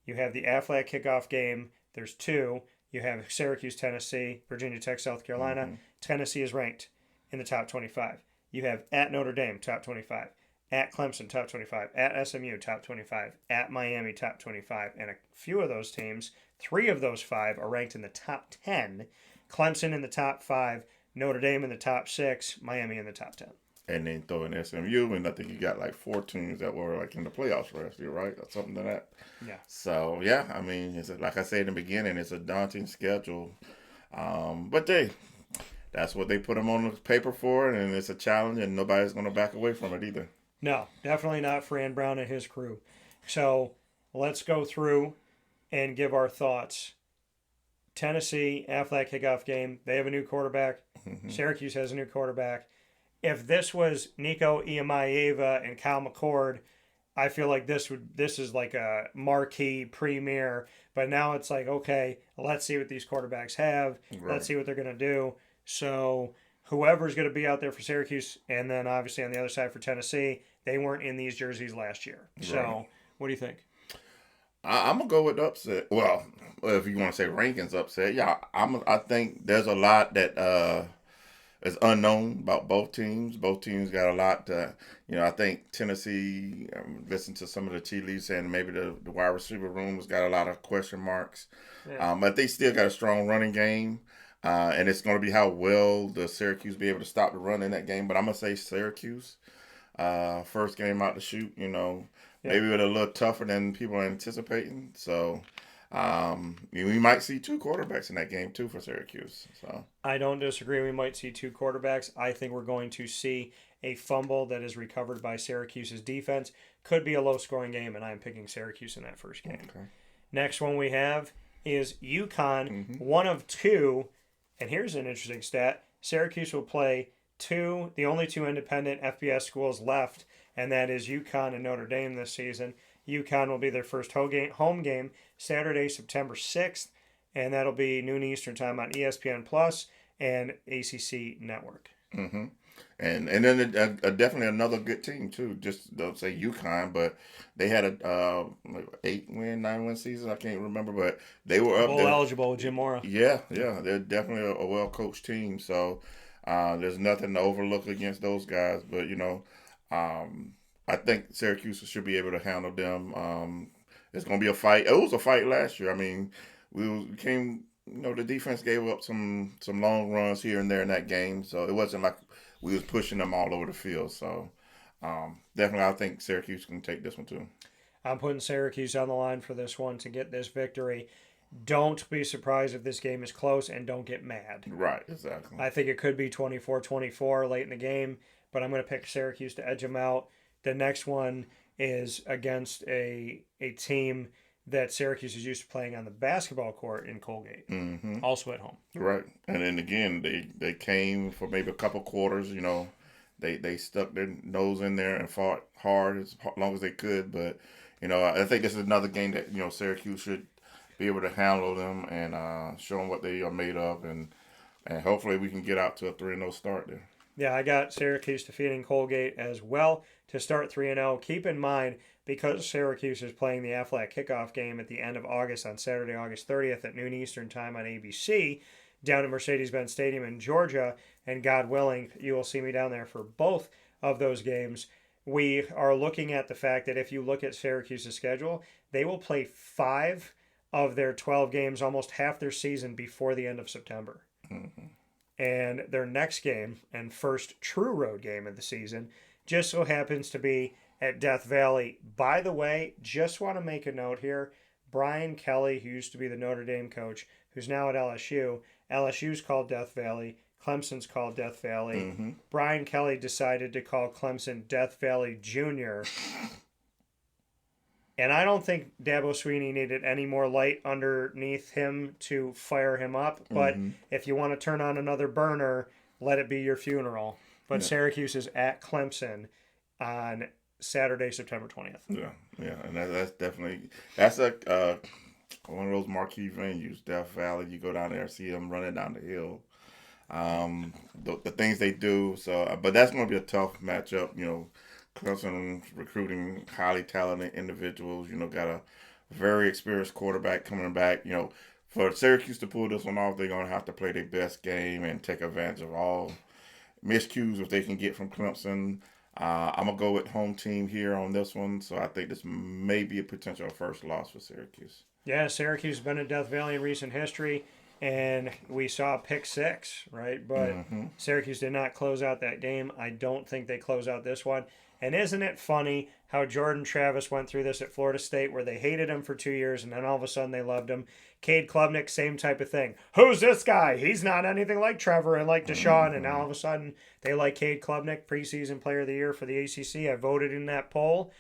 You have the Aflac kickoff game. There's 2. You have Syracuse, Tennessee, Virginia Tech, South Carolina. Tennessee is ranked in the top 25. You have at Notre Dame, top 25. At Clemson, top 25. At SMU, top 25. At Miami, top 25. And a few of those teams, 3 of those 5, are ranked in the top 10. Clemson in the top 5. Notre Dame in the top 6. Miami in the top 10. And then throw in SMU, and I think you got like 4 teams that were like in the playoffs last year, right? Or something like that. Yeah. So, yeah, I mean, it's like I said in the beginning, it's a daunting schedule. But that's what they put them on the paper for, and it's a challenge, and nobody's going to back away from it either. No, definitely not Fran Brown and his crew. So let's go through and give our thoughts. Tennessee, Aflac kickoff game. They have a new quarterback. Syracuse has a new quarterback. If this was Nico Iamaleava and Kyle McCord, I feel like this is like a marquee premier. But now it's like, okay, let's see what these quarterbacks have. Right. Let's see what they're going to do. So whoever's going to be out there for Syracuse, and then obviously on the other side for Tennessee, they weren't in these jerseys last year. So Right. What do you think? I'm gonna go with the upset. Well, if you want to say rankings upset, yeah, I think there's a lot that is unknown about both teams. Both teams got a lot. I think Tennessee. Listen to some of the tea leaves saying maybe the wide receiver room has got a lot of question marks, but they still got a strong running game. And it's going to be how well the Syracuse be able to stop the run in that game. But I'm going to say Syracuse, first game out the chute, maybe a little tougher than people are anticipating. So we might see 2 quarterbacks in that game, too, for Syracuse. So I don't disagree. We might see 2 quarterbacks. I think we're going to see a fumble that is recovered by Syracuse's defense. Could be a low-scoring game, and I'm picking Syracuse in that first game. Okay. Next one we have is UConn, one of 2. And here's an interesting stat. Syracuse will play the only 2 independent FBS schools left, and that is UConn and Notre Dame this season. UConn will be their first home game Saturday, September 6th, and that'll be noon Eastern time on ESPN Plus and ACC Network. And then definitely another good team, too. Just don't say UConn, but they had a 8-win, 9-win season. I can't remember, but they were up Bowl there. eligible with Jim Mora. Yeah. They're definitely a well-coached team. So there's nothing to overlook against those guys. But, I think Syracuse should be able to handle them. It's going to be a fight. It was a fight last year. I mean, the defense gave up some long runs here and there in that game. So it wasn't like we was pushing them all over the field. So definitely I think Syracuse can take this one too. I'm putting Syracuse on the line for this one to get this victory. Don't be surprised if this game is close, and don't get mad. Right, exactly. I think it could be 24-24 late in the game, but I'm going to pick Syracuse to edge them out. The next one is against a team that Syracuse is used to playing on the basketball court in Colgate, also at home. Right. And then again, they came for maybe a couple quarters, They stuck their nose in there and fought hard as long as they could. But, I think this is another game that, Syracuse should be able to handle them and show them what they are made of. And hopefully we can get out to a 3-0 start there. Yeah, I got Syracuse defeating Colgate as well to start 3-0. Keep in mind, because Syracuse is playing the Aflac kickoff game at the end of August on Saturday, August 30th at noon Eastern time on ABC, down at Mercedes-Benz Stadium in Georgia, and God willing, you will see me down there for both of those games. We are looking at the fact that if you look at Syracuse's schedule, they will play 5 of their 12 games, almost half their season, before the end of September. And their next game and first true road game of the season just so happens to be at Death Valley. By the way, just want to make a note here. Brian Kelly, who used to be the Notre Dame coach, who's now at LSU, LSU's called Death Valley. Clemson's called Death Valley. Brian Kelly decided to call Clemson Death Valley Jr. And I don't think Dabo Sweeney needed any more light underneath him to fire him up. But if you want to turn on another burner, let it be your funeral. But Syracuse is at Clemson on Saturday, September 20th. Yeah, and that's definitely one of those marquee venues, Death Valley. You go down there, see them running down the hill. The things they do. So, but that's going to be a tough matchup. Clemson recruiting highly talented individuals. Got a very experienced quarterback coming back. For Syracuse to pull this one off, they're going to have to play their best game and take advantage of all miscues if they can get from Clemson. I'm going to go with home team here on this one. So I think this may be a potential first loss for Syracuse. Yeah, Syracuse has been in Death Valley in recent history, and we saw pick 6, right? But Syracuse did not close out that game. I don't think they close out this one. And isn't it funny how Jordan Travis went through this at Florida State, where they hated him for 2 years, and then all of a sudden they loved him? Cade Klubnik, same type of thing. Who's this guy? He's not anything like Trevor and like Deshaun. And now all of a sudden they like Cade Klubnik, preseason player of the year for the ACC. I voted in that poll.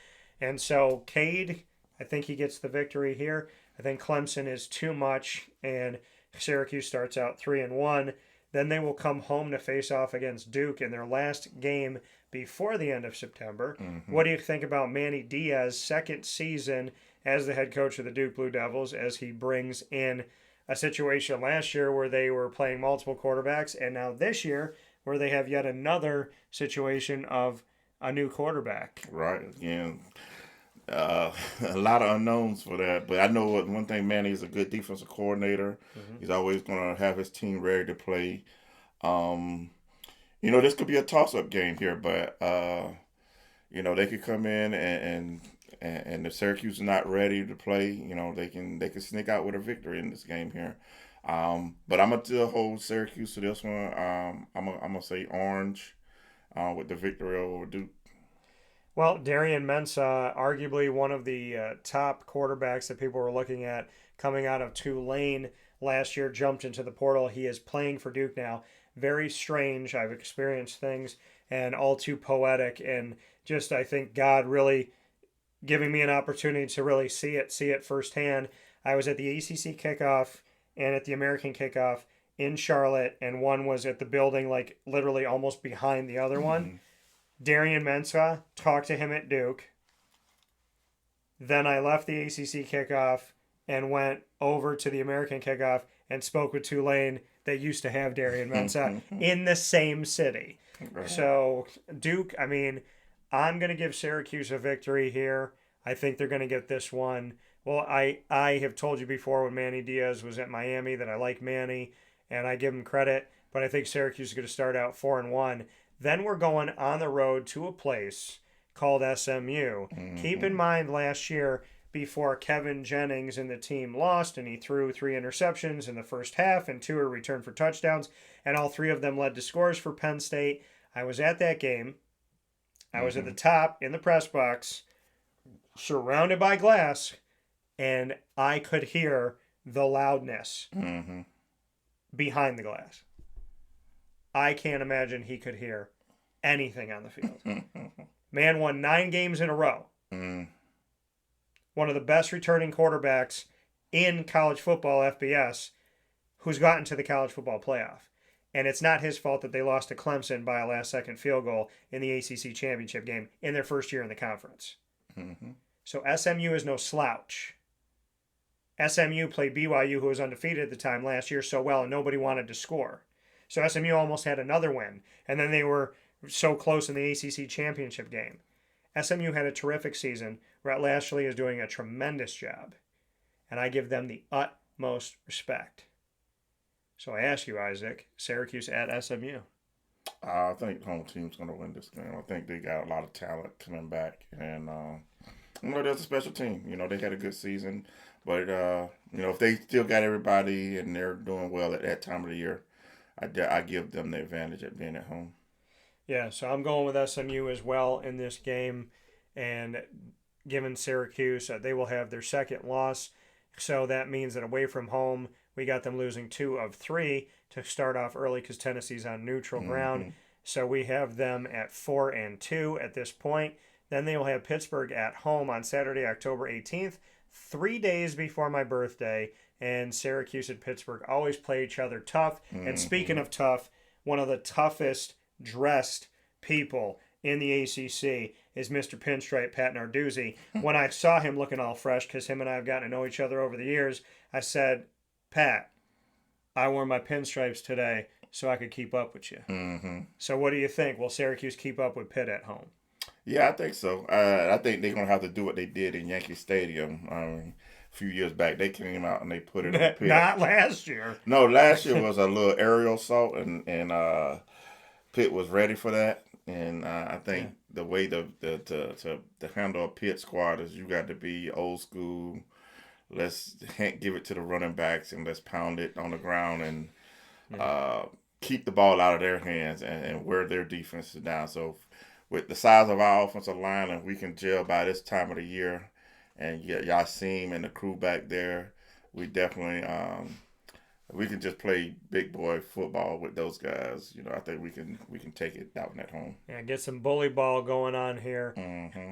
And so Cade, I think he gets the victory here. I think Clemson is too much, and Syracuse starts out 3-1. Then they will come home to face off against Duke in their last game before the end of September. What do you think about Manny Diaz's second season as the head coach of the Duke Blue Devils, as he brings in a situation last year where they were playing multiple quarterbacks, and now this year where they have yet another situation of a new quarterback? Right. Again, a lot of unknowns for that. But I know one thing, Manny is a good defensive coordinator. He's always going to have his team ready to play. This could be a toss-up game here, but they could come in and if Syracuse is not ready to play, they can sneak out with a victory in this game here. But I'm gonna still hold Syracuse to this one. I'm gonna say Orange with the victory over Duke. Well, Darian Mensah, arguably one of the top quarterbacks that people were looking at coming out of Tulane last year, jumped into the portal. He is playing for Duke now. Very strange. I've experienced things, and all too poetic, and just I think God really giving me an opportunity to really see it firsthand. I was at the ACC kickoff and at the American kickoff in Charlotte, and one was at the building like literally almost behind the other one. Darian Mensah, talked to him at Duke. Then I left the ACC kickoff and went over to the American kickoff and spoke with Tulane. They used to have Darian Mensah in the same city. Right. So Duke, I'm going to give Syracuse a victory here. I think they're going to get this one. Well, I have told you before when Manny Diaz was at Miami that I like Manny, and I give him credit, but I think Syracuse is going to start out 4-1. Then we're going on the road to a place called SMU. Keep in mind last year, before Kevin Jennings and the team lost, and he threw 3 interceptions in the first half, and 2 were returned for touchdowns, and all 3 of them led to scores for Penn State. I was at that game. I was at the top in the press box, surrounded by glass, and I could hear the loudness behind the glass. I can't imagine he could hear anything on the field. Man won 9 games in a row. one of the best returning quarterbacks in college football, FBS, who's gotten to the college football playoff. And it's not his fault that they lost to Clemson by a last-second field goal in the ACC championship game in their first year in the conference. Mm-hmm. So SMU is no slouch. SMU played BYU, who was undefeated at the time last year, so well, and nobody wanted to score. So SMU almost had another win, and then they were so close in the ACC championship game. SMU had a terrific season. Rhett Lashley is doing a tremendous job, and I give them the utmost respect. So I ask you, Isaac, Syracuse at SMU. I think the home team's going to win this game. I think they got a lot of talent coming back, and they're a special team. They had a good season, but if they still got everybody and they're doing well at that time of the year, I give them the advantage at being at home. Yeah, so I'm going with SMU as well in this game, and given Syracuse, they will have their second loss, so that means that away from home, we got them losing 2 of 3 to start off early because Tennessee's on neutral ground. So we have them at 4-2 at this point. Then they will have Pittsburgh at home on Saturday, October 18th, 3 days before my birthday. And Syracuse and Pittsburgh always play each other tough. And speaking of tough, one of the toughest dressed people in the ACC is Mr. Pinstripe, Pat Narduzzi. When I saw him looking all fresh, because him and I have gotten to know each other over the years, I said, Pat, I wore my pinstripes today so I could keep up with you. Mm-hmm. So what do you think? Will Syracuse keep up with Pitt at home? Yeah, I think so. I think they're going to have to do what they did in Yankee Stadium. A few years back, they came out and they put it on Pitt. Not last year. No, last year was a little aerial assault, and Pitt was ready for that. And I think the way to handle a Pitt squad is you got to be old school. Let's give it to the running backs and let's pound it on the ground and keep the ball out of their hands and wear their defenses down. So with the size of our offensive line, and we can gel by this time of the year, and Yasim and the crew back there, we definitely we can just play big boy football with those guys. I think we can take it out at home. Yeah, get some bully ball going on here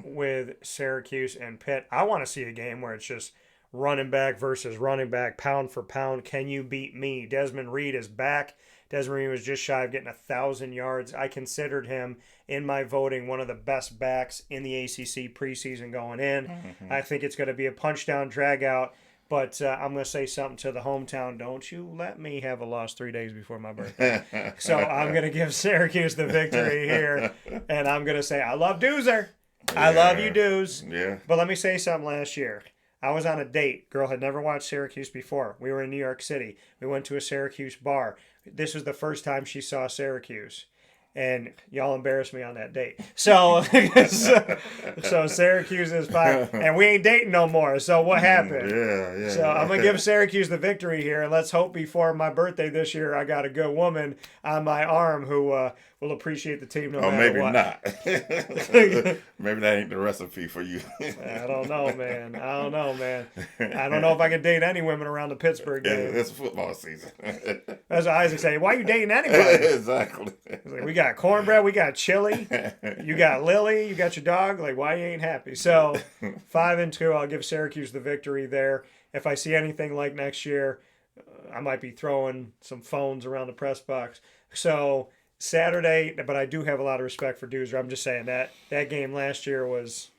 with Syracuse and Pitt. I want to see a game where it's just running back versus running back, pound for pound. Can you beat me? Desmond Reed is back. Desmond Reed was just shy of getting 1,000 yards. I considered him in my voting one of the best backs in the ACC preseason going in. I think it's going to be a punch down, drag out. But I'm going to say something to the hometown. Don't you let me have a loss 3 days before my birthday. So I'm going to give Syracuse the victory here. And I'm going to say, I love Doozer. I love you, Doos. Yeah. But let me say something last year. I was on a date. Girl had never watched Syracuse before. We were in New York City. We went to a Syracuse bar. This was the first time she saw Syracuse. And y'all embarrassed me on that date. So Syracuse is fine. And we ain't dating no more. So what happened? Yeah. So I'm going to give Syracuse the victory here. And let's hope before my birthday this year, I got a good woman on my arm who will appreciate the team no matter what. Not. Maybe that ain't the recipe for you. I don't know, man. I don't know if I can date any women around the Pittsburgh game. It's football season. That's what Isaac saying. Why are you dating anybody? Exactly. Like, we got cornbread, we got chili, you got Lily, you got your dog. Like, why you ain't happy? So 5-2, I'll give Syracuse the victory there. If I see anything like next year, I might be throwing some phones around the press box. So Saturday, but I do have a lot of respect for Doozer. I'm just saying that game last year was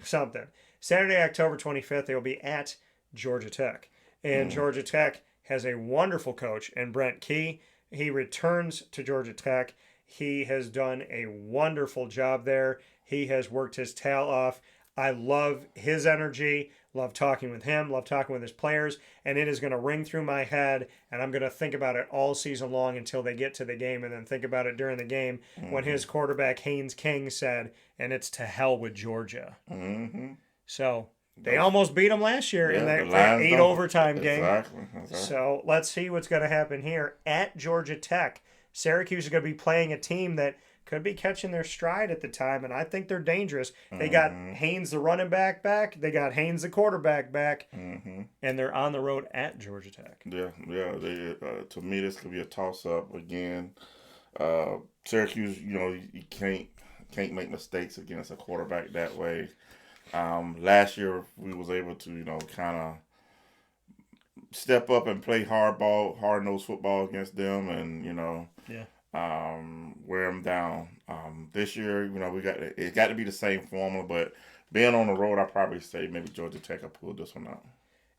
something. Saturday, October 25th, they will be at Georgia Tech. And Georgia Tech has a wonderful coach in Brent Key. He returns to Georgia Tech. He has done a wonderful job there. He has worked his tail off. I love his energy, love talking with him, love talking with his players, and it is going to ring through my head, and I'm going to think about it all season long until they get to the game, and then think about it during the game when his quarterback, Haynes King, said, and it's to hell with Georgia. So they almost beat them last year in that 8 overtime game. Exactly. So let's see what's going to happen here at Georgia Tech. Syracuse is going to be playing a team that could be catching their stride at the time, and I think they're dangerous. They got Haynes, the running back, back. They got Haynes, the quarterback, back. And they're on the road at Georgia Tech. Yeah. To me, this could be a toss-up again. Syracuse, you can't make mistakes against a quarterback that way. Last year we was able to, kind of step up and play hard nosed football against them, and Yeah. wear them down. This year, it got to be the same formula, but being on the road, I probably say maybe Georgia Tech will pull this one out.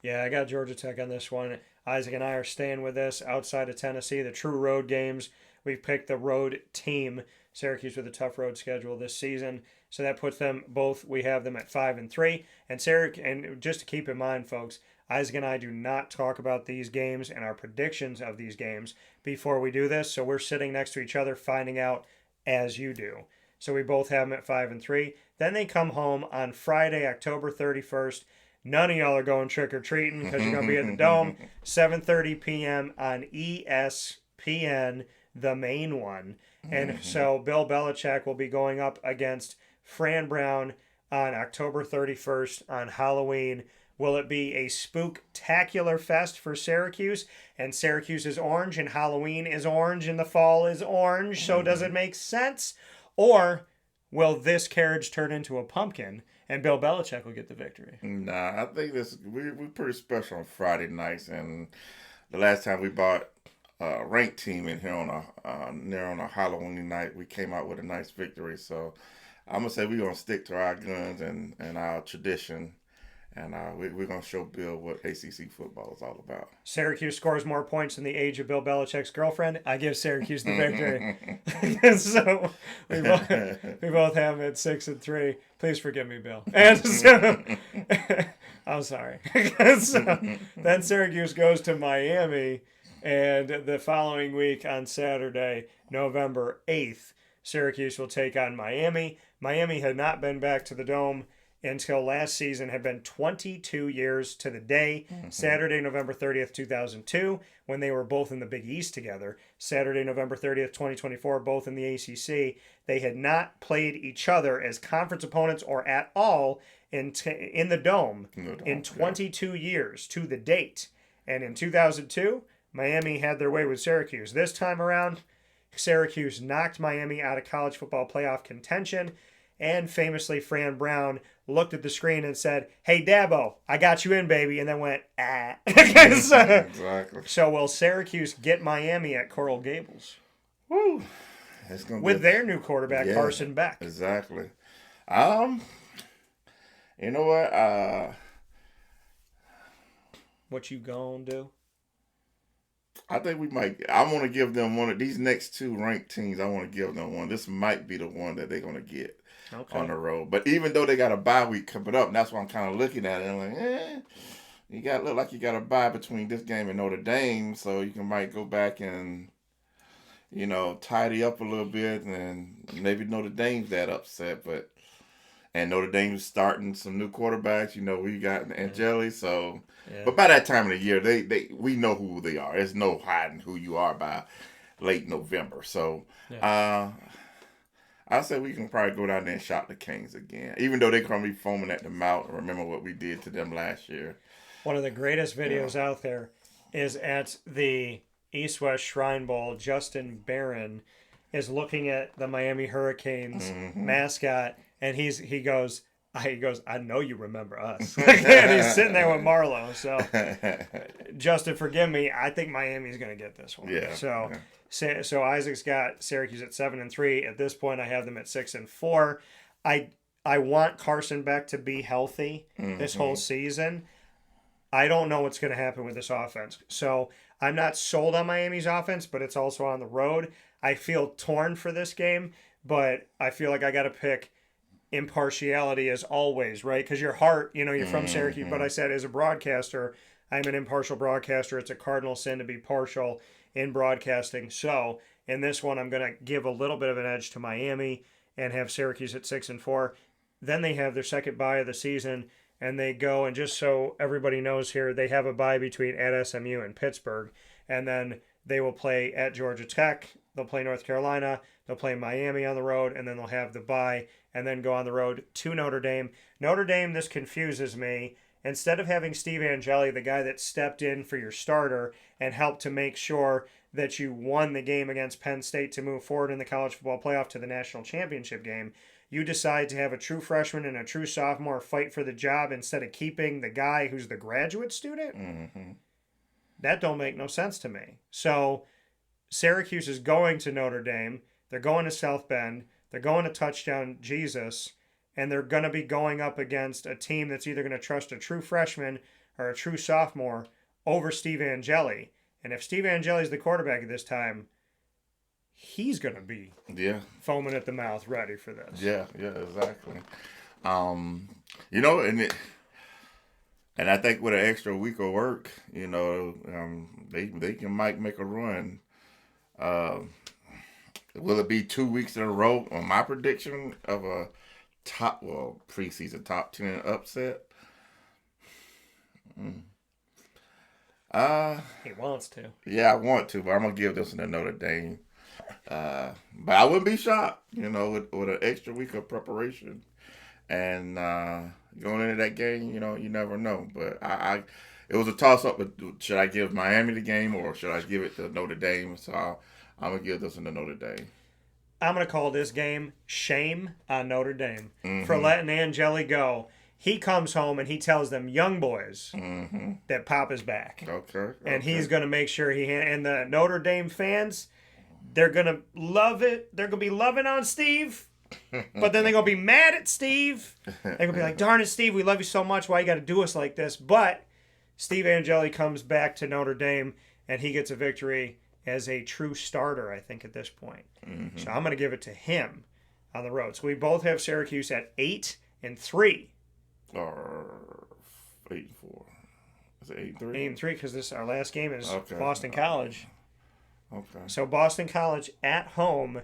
Yeah, I got Georgia Tech on this one. Isaac and I are staying with this outside of Tennessee. The true road games, we've picked the road team. Syracuse with a tough road schedule this season, so that puts them both. We have them at 5-3, and and just to keep in mind, folks, Isaac and I do not talk about these games and our predictions of these games before we do this. So we're sitting next to each other, finding out as you do. So we both have them at 5-3. Then they come home on Friday, October 31st. None of y'all are going trick or treating because you're going to be at the Dome, 7:30 p.m. on ESPN, the main one. And so Bill Belichick will be going up against Fran Brown on October 31st on Halloween. Will it be a spooktacular fest for Syracuse? And Syracuse is orange, and Halloween is orange, and the fall is orange. So does it make sense? Or will this carriage turn into a pumpkin, and Bill Belichick will get the victory? Nah, I think we're pretty special on Friday nights, and the last time we bought a ranked team in here on a Halloween night, we came out with a nice victory. So I'm gonna say we're gonna stick to our guns and our tradition. And we're going to show Bill what ACC football is all about. Syracuse scores more points than the age of Bill Belichick's girlfriend. I give Syracuse the victory. So we both have them at 6-3. Please forgive me, Bill. And so, I'm sorry. So, then Syracuse goes to Miami, and the following week on Saturday, November 8th, Syracuse will take on Miami. Miami had not been back to the Dome until last season, had been 22 years to the day. Saturday, November 30th, 2002, when they were both in the Big East together. Saturday, November 30th, 2024, both in the ACC. They had not played each other as conference opponents or at all in the Dome in 22 years to the date. And in 2002, Miami had their way with Syracuse. This time around, Syracuse knocked Miami out of college football playoff contention. And famously, Fran Brown looked at the screen and said, "Hey, Dabo, I got you in, baby," and then went, "Ah." Exactly. So will Syracuse get Miami at Coral Gables? Woo. With their new quarterback, Carson Beck. Exactly. You know what? What you gonna do? I think we might. I want to give them one of these next two ranked teams. I want to give them one. This might be the one that they're going to get on the road. But even though they got a bye week coming up, and that's why I'm kind of looking at it. I'm like, you got look like you got a bye between this game and Notre Dame, so you might go back and tidy up a little bit, and maybe Notre Dame's that upset, and Notre Dame's starting some new quarterbacks. We got Angeli, so. Yeah. But by that time of the year, we know who they are. There's no hiding who you are by late November. So I say we can probably go down there and shock the Kings again, even though they're going to be foaming at the mouth. Remember what we did to them last year. One of the greatest videos out there is at the East-West Shrine Bowl. Justin Barron is looking at the Miami Hurricanes mascot, and he goes, "I know you remember us." And he's sitting there with Marlo. So, Justin, forgive me. I think Miami's going to get this one. Yeah. So Isaac's got Syracuse at 7-3. At this point, I have them at 6-4. I want Carson Beck to be healthy this whole season. I don't know what's going to happen with this offense. So I'm not sold on Miami's offense, but it's also on the road. I feel torn for this game, but I feel like I got to pick impartiality as always, right? Because your heart, you're from Syracuse, but I said as a broadcaster, I'm an impartial broadcaster. It's a cardinal sin to be partial in broadcasting. So in this one, I'm going to give a little bit of an edge to Miami and have Syracuse at 6-4. Then they have their second bye of the season, and they go, and just so everybody knows here, they have a bye between at SMU and Pittsburgh, and then they will play at Georgia Tech. They'll play North Carolina. They'll play Miami on the road, and then they'll have the bye and then go on the road to Notre Dame. Notre Dame, this confuses me. Instead of having Steve Angeli, the guy that stepped in for your starter and helped to make sure that you won the game against Penn State to move forward in the college football playoff to the national championship game. You decide to have a true freshman and a true sophomore fight for the job instead of keeping the guy who's the graduate student? Mm-hmm. That don't make no sense to me. So Syracuse is going to Notre Dame. They're going to South Bend. They're going to Touchdown Jesus. And they're going to be going up against a team that's either going to trust a true freshman or a true sophomore over Steve Angeli. And if Steve Angeli is the quarterback at this time, he's going to be foaming at the mouth ready for this. Yeah, exactly. You know, and I think with an extra week of work, you know, they might make a run. Will it be 2 weeks in a row on my prediction of a preseason top 10 upset? He wants to. Yeah, I want to, but I'm going to give this one to Notre Dame. But I wouldn't be shocked, you know, with an extra week of preparation. And going into that game, you know, you never know. But it was a toss-up. Should I give Miami the game or should I give it to Notre Dame? So I'm going to give this one to Notre Dame. I'm going to call this game shame on Notre Dame for letting Angeli go. He comes home and he tells them young boys that Pop is back. Okay. And he's going to make sure and the Notre Dame fans, they're going to love it. They're going to be loving on Steve, but then they're going to be mad at Steve. They're going to be like, darn it, Steve, we love you so much. Why you got to do us like this? But Steve Angeli comes back to Notre Dame and he gets a victory as a true starter, I think, at this point. So I'm going to give it to him on the road. So we both have Syracuse at 8-3. Or 8-4. Is it 8-3? 8-3 because our last game is Boston College. Okay. So Boston College at home,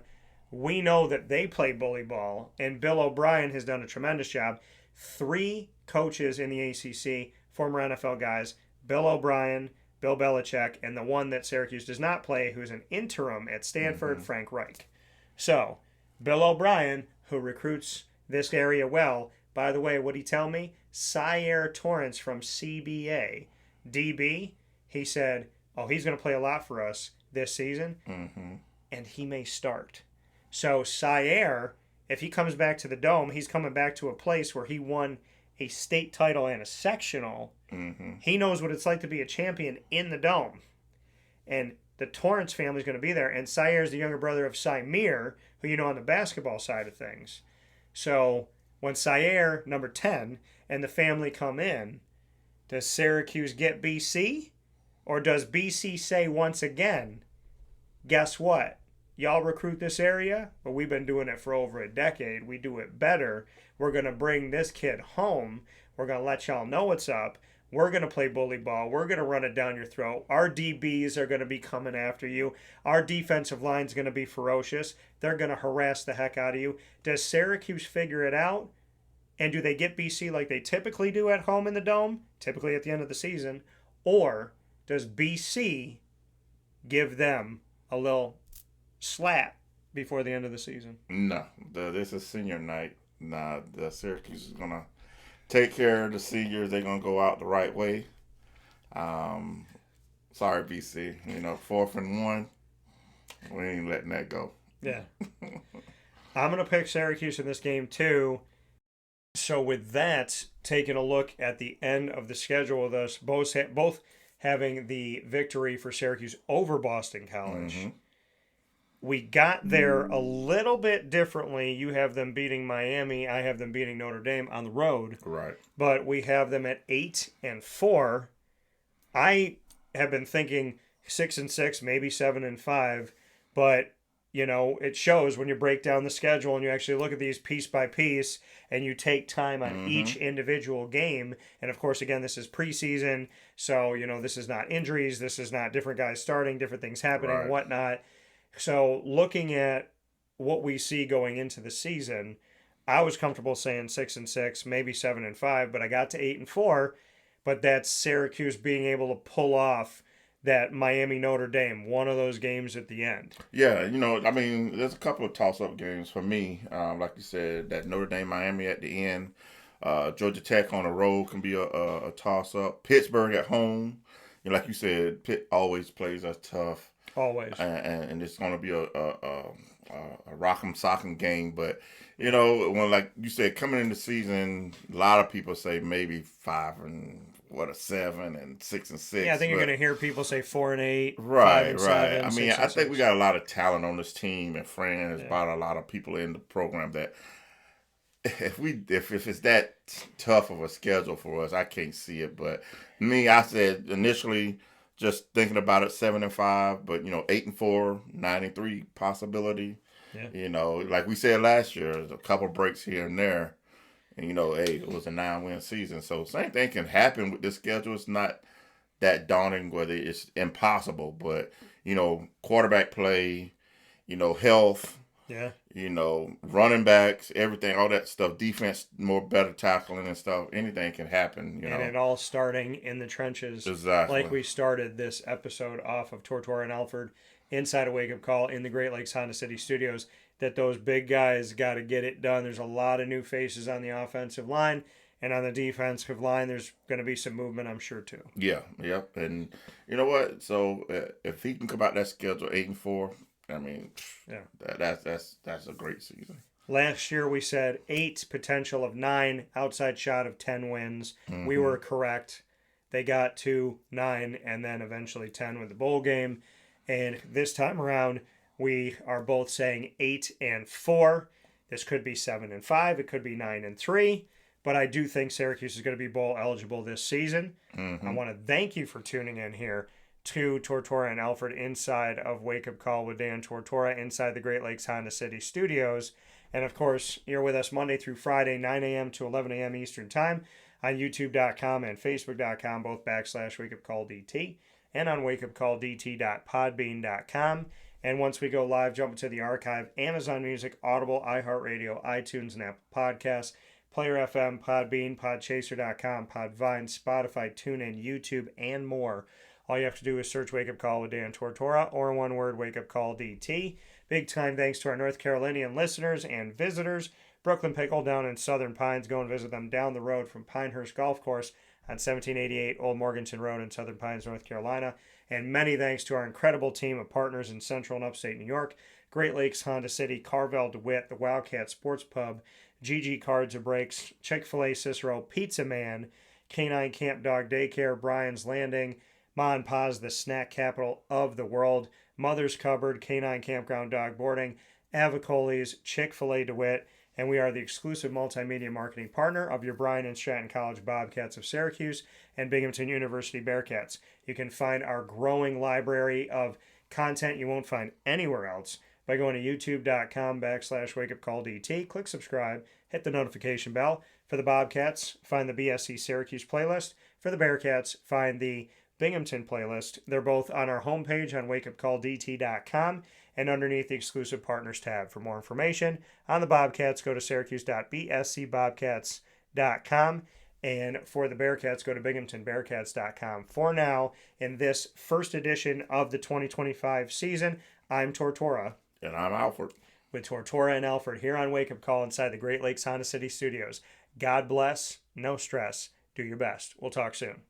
we know that they play bully ball, and Bill O'Brien has done a tremendous job. 3 coaches in the ACC, former NFL guys, Bill O'Brien, Bill Belichick, and the one that Syracuse does not play, who's an interim at Stanford, Frank Reich. So Bill O'Brien, who recruits this area well. By the way, what'd he tell me? Syer Torrance from CBA, DB, he said, he's going to play a lot for us this season, and he may start. So Syer, if he comes back to the Dome, he's coming back to a place where he won a state title and a sectional. He knows what it's like to be a champion in the Dome. And the Torrance family is going to be there, and Syer is the younger brother of Symir, who you know on the basketball side of things. So when Syer, number 10, and the family come in, does Syracuse get BC? Or does BC say once again, guess what? Y'all recruit this area? Well, we've been doing it for over a decade. We do it better. We're going to bring this kid home. We're going to let y'all know what's up. We're going to play bully ball. We're going to run it down your throat. Our DBs are going to be coming after you. Our defensive line is going to be ferocious. They're going to harass the heck out of you. Does Syracuse figure it out? And do they get BC like they typically do at home in the Dome, typically at the end of the season? Or does BC give them a little slap before the end of the season? No. This is senior night. Nah, the Syracuse is going to take care of the seniors. They're going to go out the right way. Sorry, BC. 4th and 1. We ain't letting that go. Yeah. I'm going to pick Syracuse in this game, too. So with that, taking a look at the end of the schedule with us, both having the victory for Syracuse over Boston College. We got there a little bit differently. You have them beating Miami. I have them beating Notre Dame on the road. Right. But we have them at 8-4. I have been thinking 6-6, maybe 7-5. But, it shows when you break down the schedule and you actually look at these piece by piece and you take time on each individual game. And, of course, again, this is preseason. So, this is not injuries. This is not different guys starting, different things happening and whatnot. So looking at what we see going into the season, I was comfortable saying 6-6, maybe 7-5, but I got to 8-4. But that's Syracuse being able to pull off that Miami Notre Dame, one of those games at the end. Yeah, there's a couple of toss-up games for me. Like you said, that Notre Dame Miami at the end. Georgia Tech on the road can be a toss-up. Pittsburgh at home. Like you said, Pitt always plays us tough. Always. And it's going to be a rock'em sock'em game. But you know, when like you said, coming into the season, a lot of people say maybe 7 and 6. Yeah, I think you're going to hear people say 4-8, Right, 5-7. right. I mean, 6 I think we 6. got a lot of talent on this team, and Fran has brought a lot of people in the program that if it's that tough of a schedule for us, I can't see it. But me, I said initially just thinking about it 7-5, but 8-4, 9-3 possibility. Yeah. You know, like we said last year, there's a couple breaks here and there. And, hey, it was a 9-win season. So same thing can happen with this schedule. It's not that daunting, whether it's impossible. But, quarterback play, health, Yeah. running backs, everything, all that stuff, defense, more better tackling and stuff. Anything can happen, And it all starting in the trenches. Exactly. Like we started this episode off of Tortora and Alford inside a wake-up call in the Great Lakes Honda City Studios, that those big guys got to get it done. There's a lot of new faces on the offensive line, and on the defensive line, there's going to be some movement, I'm sure, too. Yeah, yep. And you know what? So if he can come out that schedule 8-4, I mean, yeah, that's a great season. Last year we said 8, potential of 9, outside shot of 10 wins. Mm-hmm. We were correct. They got to 9 and then eventually 10 with the bowl game. And this time around, we are both saying 8-4. This could be 7-5. It could be 9-3. But I do think Syracuse is going to be bowl eligible this season. Mm-hmm. I want to thank you for tuning in here to Tortora and Alford inside of Wake Up Call with Dan Tortora inside the Great Lakes Honda City Studios. And of course, you're with us Monday through Friday, 9 a.m. to 11 a.m. Eastern Time on YouTube.com and Facebook.com, both /WakeUpCallDT, and on WakeUpCallDT.podbean.com. And once we go live, jump into the archive, Amazon Music, Audible, iHeartRadio, iTunes, and Apple Podcasts, Player FM, Podbean, Podchaser.com, Podvine, Spotify, TuneIn, YouTube, and more. All you have to do is search Wake Up Call with Dan Tortora, or in one word, Wake Up Call DT. Big time thanks to our North Carolinian listeners and visitors. Brooklyn Pickle down in Southern Pines. Go and visit them down the road from Pinehurst Golf Course on 1788 Old Morganton Road in Southern Pines, North Carolina. And many thanks to our incredible team of partners in Central and Upstate New York, Great Lakes Honda City, Carvel DeWitt, the Wildcat Sports Pub, GG Cards and Breaks, Chick-fil-A Cicero, Pizza Man, Canine Camp Dog Daycare, Brian's Landing, MON-FRI, the snack capital of the world, Mother's Cupboard, Canine Campground Dog Boarding, Avicoli's, Chick-fil-A DeWitt, and we are the exclusive multimedia marketing partner of your Bryan and Stratton College Bobcats of Syracuse and Binghamton University Bearcats. You can find our growing library of content you won't find anywhere else by going to youtube.com /WakeUpCallDT. Click subscribe, hit the notification bell. For the Bobcats, find the BSC Syracuse playlist. For the Bearcats, find the Binghamton playlist. They're both on our homepage on WakeUpCallDT.com and underneath the exclusive partners tab. For more information on the Bobcats, go to syracuse.bscbobcats.com. And for the Bearcats, go to binghamtonbearcats.com. For now, in this first edition of the 2025 season, I'm Tortora. And I'm Alford. With Tortora and Alford here on Wake Up Call inside the Great Lakes Honda City Studios. God bless, no stress, do your best. We'll talk soon.